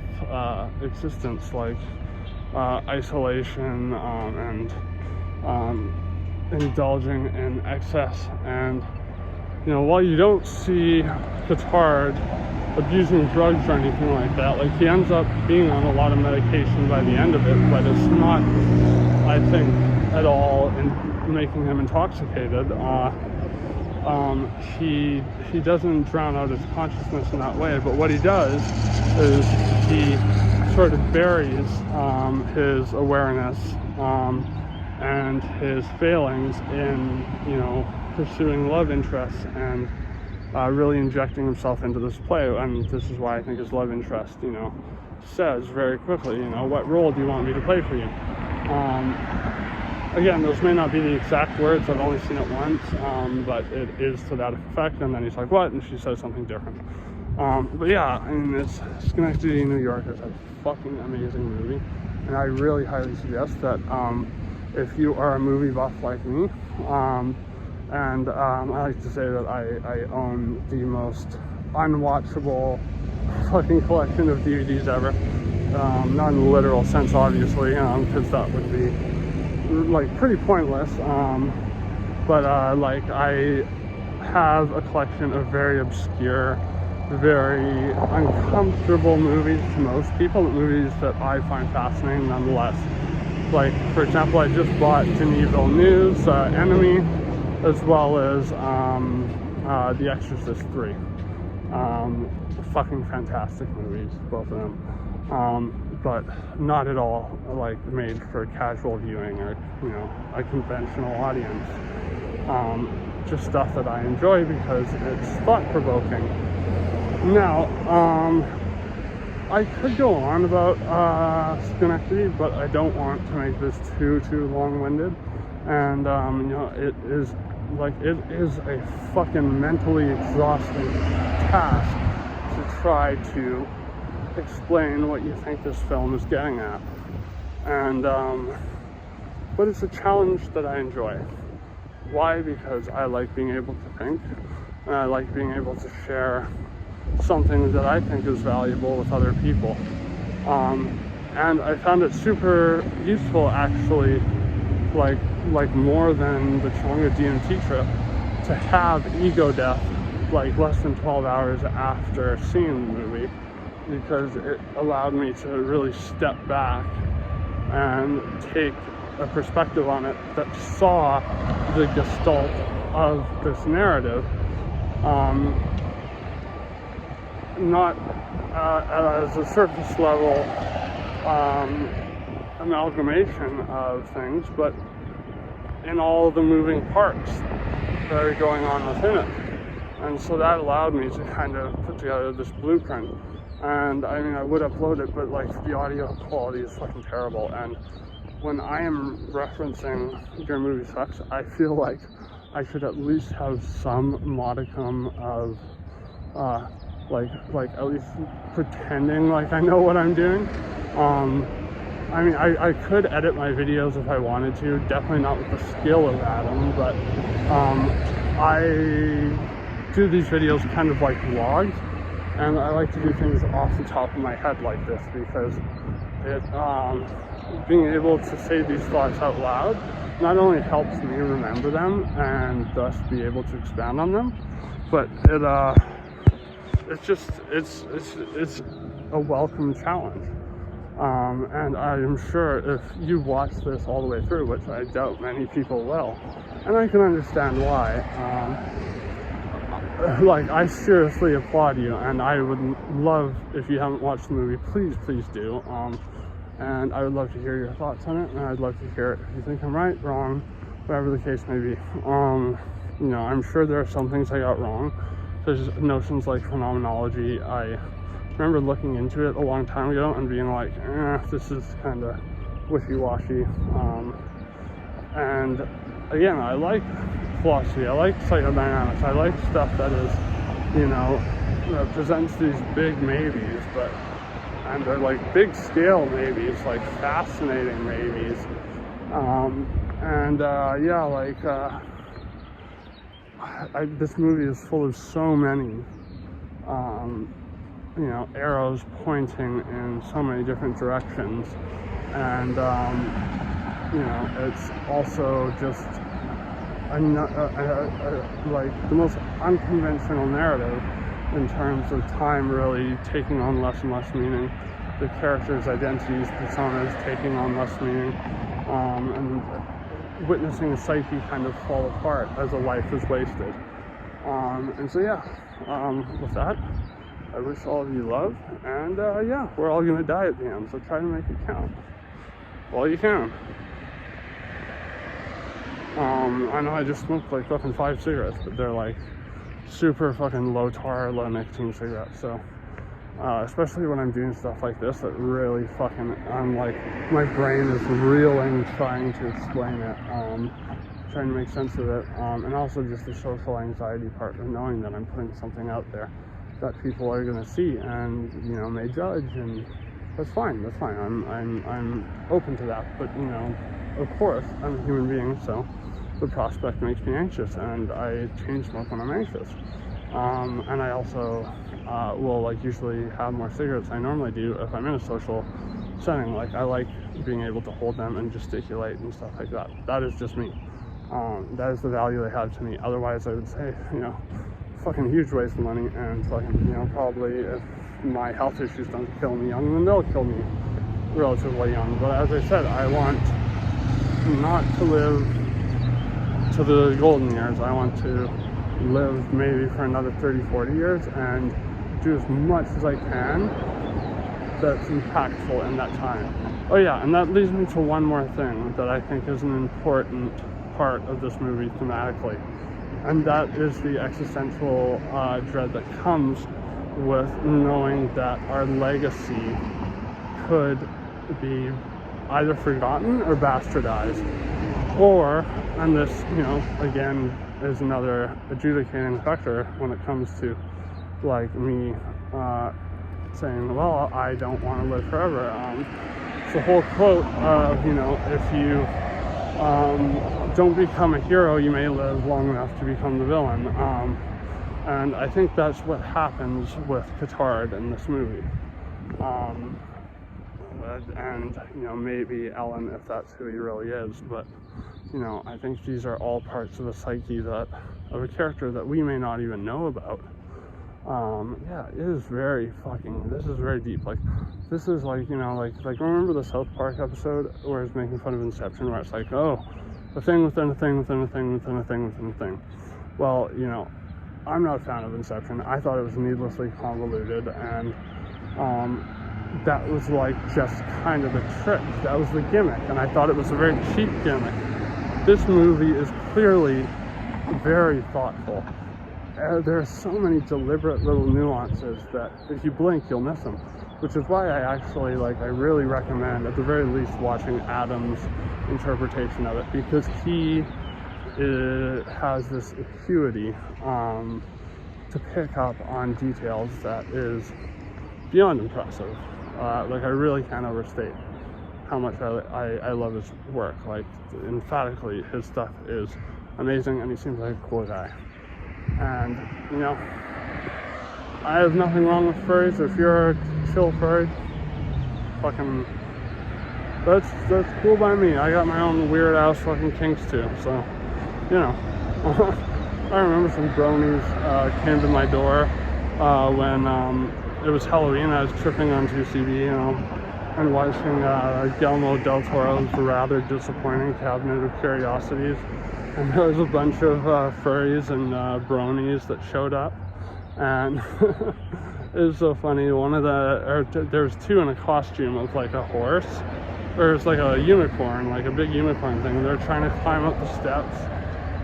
existence, like isolation, and indulging in excess. And while you don't see Cotard abusing drugs or anything like that, he ends up being on a lot of medication by the end of it, but it's not, I think, at all in making him intoxicated. He doesn't drown out his consciousness in that way, but what he does is he sort of buries his awareness and his failings in pursuing love interests and really injecting himself into this play. And this is why I think his love interest says very quickly, what role do you want me to play for you? Again, those may not be the exact words, I've only seen it once, but it is to that effect. And then he's like, what? And she says something different. It's Synecdoche New York is a fucking amazing movie, and I really highly suggest that if you are a movie buff like me, and I like to say that I own the most unwatchable fucking collection of DVDs ever. not in the literal sense, obviously, because that would be like pretty pointless. But like I have a collection of very obscure, very uncomfortable movies to most people, but movies that I find fascinating nonetheless. Like, for example, I just bought Denis Villeneuve's Enemy, as well as The Exorcist 3. Fucking fantastic movies, both of them. But not at all like made for casual viewing or, you know, a conventional audience. Just stuff that I enjoy because it's thought-provoking. Now, I could go on about Synecdoche, but I don't want to make this too long-winded. And you know, it is a fucking mentally exhausting task to try to explain what you think this film is getting at. And but it's a challenge that I enjoy. Why? Because I like being able to think, and I like being able to share something that I think is valuable with other people. And I found it super useful, actually, like more than the Changa DMT trip, to have ego death like less than 12 hours after seeing the movie, because it allowed me to really step back and take a perspective on it that saw the gestalt of this narrative, not as a surface level amalgamation of things, but in all the moving parts that are going on within it. And so that allowed me to kind of put together this blueprint. And I mean, I would upload it, but like the audio quality is fucking terrible. And when I am referencing YourMoviesucks, I feel like I should at least have some modicum of like at least pretending like I know what I'm doing. I mean, I could edit my videos if I wanted to, definitely not with the skill of Adum, but I do these videos kind of like vlogs, and I like to do things off the top of my head like this, because it being able to say these thoughts out loud not only helps me remember them and thus be able to expand on them, but it's a welcome challenge. And I am sure if you watch this all the way through, which I doubt many people will, and I can understand why, like, I seriously applaud you, and I would love, if you haven't watched the movie, please do, and I would love to hear your thoughts on it, and I'd love to hear it if you think I'm right, wrong, whatever the case may be. You know, I'm sure there are some things I got wrong. There's notions like phenomenology. I remember looking into it a long time ago and being like, this is kind of wishy-washy. And again, I like philosophy, I like psychodynamics, I like stuff that is, you know, presents these big maybes, and they're like big scale maybes, like fascinating maybes. Yeah, like, this movie is full of so many, you know, arrows pointing in so many different directions, and you know, it's also just like the most unconventional narrative in terms of time really taking on less and less meaning, the characters' identities, personas taking on less meaning, and witnessing a psyche kind of fall apart as a life is wasted. And so yeah, with that, I wish all of you love, and yeah, we're all gonna die at the end, so try to make it count while you can. I know I just smoked like fucking 5 cigarettes, but they're like super fucking low tar, low nicotine cigarettes, so especially when I'm doing stuff like this that really fucking, I'm like, my brain is reeling trying to explain it, trying to make sense of it, and also just the social anxiety part of knowing that I'm putting something out there that people are going to see and, you know, may judge, and that's fine. I'm open to that, but, you know, of course, I'm a human being, so the prospect makes me anxious, and I chain smoke when I'm anxious. And I also will like usually have more cigarettes than I normally do if I'm in a social setting. Like I like being able to hold them and gesticulate and stuff like that. That is just me. That is the value they have to me. Otherwise, I would say, fucking huge waste of money, and fucking, probably if my health issues don't kill me young, then they'll kill me relatively young. But as I said, I want not to live to the golden years. I want to live maybe for another 30, 40 years and do as much as I can that's impactful in that time. Oh yeah, and that leads me to one more thing that I think is an important part of this movie thematically, and that is the existential dread that comes with knowing that our legacy could be either forgotten or bastardized, or, and this, again, is another adjudicating factor when it comes to like me saying, well, I don't want to live forever. It's the whole quote of, if you don't become a hero, you may live long enough to become the villain. And I think that's what happens with Petard in this movie. And maybe Ellen, if that's who he really is, but I think these are all parts of a psyche of a character that we may not even know about. It is very this is very deep. Like, this is like, remember the South Park episode where it's making fun of Inception, where it's like, oh, a thing within a thing within a thing within a thing within a thing. Well, I'm not a fan of Inception. I thought it was needlessly convoluted, and that was like just kind of the trick. That was the gimmick, and I thought it was a very cheap gimmick. This movie is clearly very thoughtful. There are so many deliberate little nuances that if you blink, you'll miss them, which is why I actually, I really recommend, at the very least, watching Adum's interpretation of it, because he has this acuity to pick up on details that is beyond impressive. I really can't overstate how much I love his work. Emphatically, his stuff is amazing, and he seems like a cool guy. And, I have nothing wrong with furries. If you're a chill furry, fucking, that's cool by me. I got my own weird ass fucking kinks too, so, I remember some bronies came to my door when it was Halloween. I was tripping on 2CB, and watching Guillermo del Toro's rather disappointing Cabinet of Curiosities. And there was a bunch of furries and bronies that showed up, and it was so funny. There was two in a costume of like a horse, or it's like a unicorn, like a big unicorn thing, and they're trying to climb up the steps.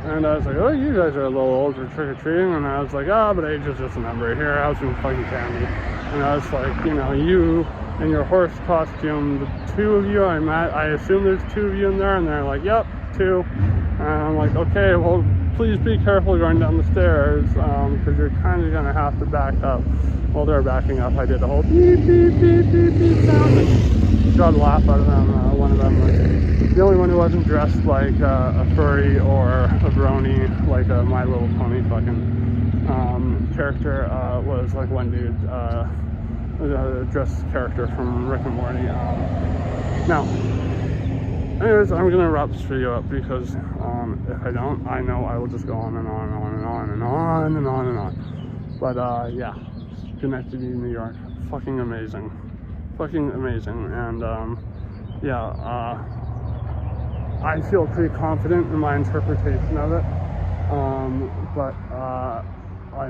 And I was like, oh, you guys are a little old for trick-or-treating. And I was like, but age is just a number. Here, have some fucking candy. And I was like, you in your horse costume, the two of you, I assume there's two of you in there. And they're like, yep, two. And I'm like, okay, well, please be careful going down the stairs, because you're kind of going to have to back up. While they're backing up, I did a whole beep, beep, beep, beep, beep sound, and got a laugh out of them. One of them was the only one who wasn't dressed like a furry or a brony, like a My Little Pony fucking character, was like one dude, dressed character from Rick and Morty. Now, anyways, I'm gonna wrap this video up, because if I don't, I know I will just go on and on and on and on and on and on and on. But Synecdoche New York, fucking amazing, and I feel pretty confident in my interpretation of it. But I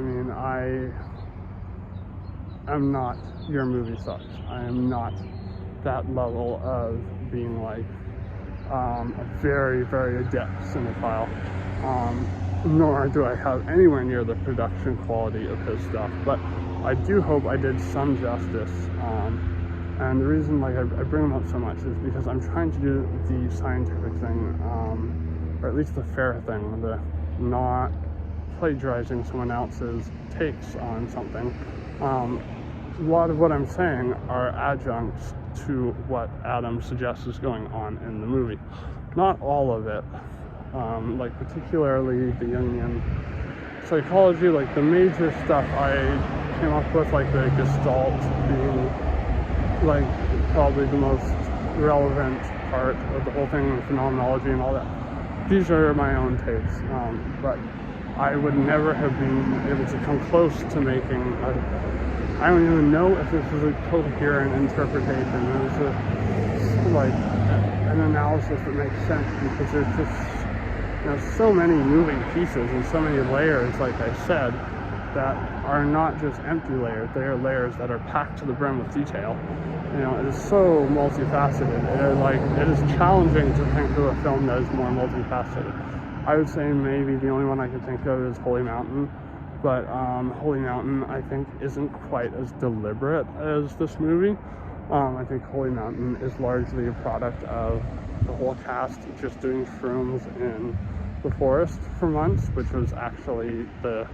am not YourMoviesucks. I am not that level of being like a very, very adept cinephile, nor do I have anywhere near the production quality of his stuff, but I do hope I did some justice, and the reason I bring him up so much is because I'm trying to do the scientific thing, or at least the fair thing, the not plagiarizing someone else's takes on something. A lot of what I'm saying are adjuncts to what Adum suggests is going on in the movie. Not all of it, particularly the Jungian psychology, like the major stuff I came up with, like the gestalt being like probably the most relevant part of the whole thing, and phenomenology and all that. These are my own takes, but I would never have been able to come close to making I don't even know if this is a coherent interpretation. It was an analysis that makes sense, because there's just so many moving pieces and so many layers, like I said, that are not just empty layers. They are layers that are packed to the brim with detail. It is so multifaceted. It is challenging to think of a film that is more multifaceted. I would say maybe the only one I can think of is Holy Mountain, but Holy Mountain, I think, isn't quite as deliberate as this movie. I think Holy Mountain is largely a product of the whole cast just doing shrooms in the forest for months, which was actually the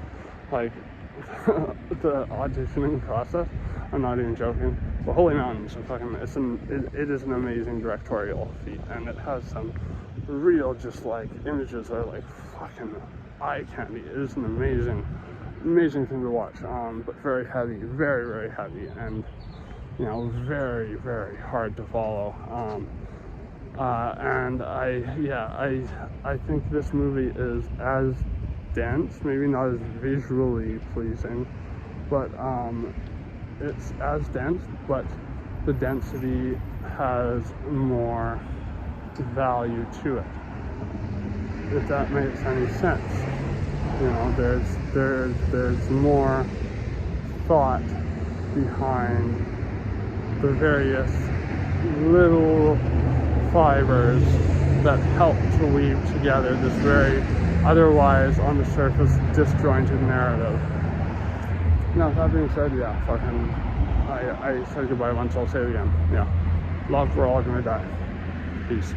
auditioning process. I'm not even joking. But Holy Mountain is it is an amazing directorial feat, and it has some real images that are fucking eye candy. It is an amazing thing to watch, but very heavy, very, very heavy, and very, very hard to follow. And I think this movie is as dense, maybe not as visually pleasing, but it's as dense, but the density has more value to it, if that makes any sense. There's more thought behind the various little fibers that help to weave together this very otherwise on the surface disjointed narrative. Now, that being said, I said goodbye once, I'll say it again. Love, we're all gonna die. Peace.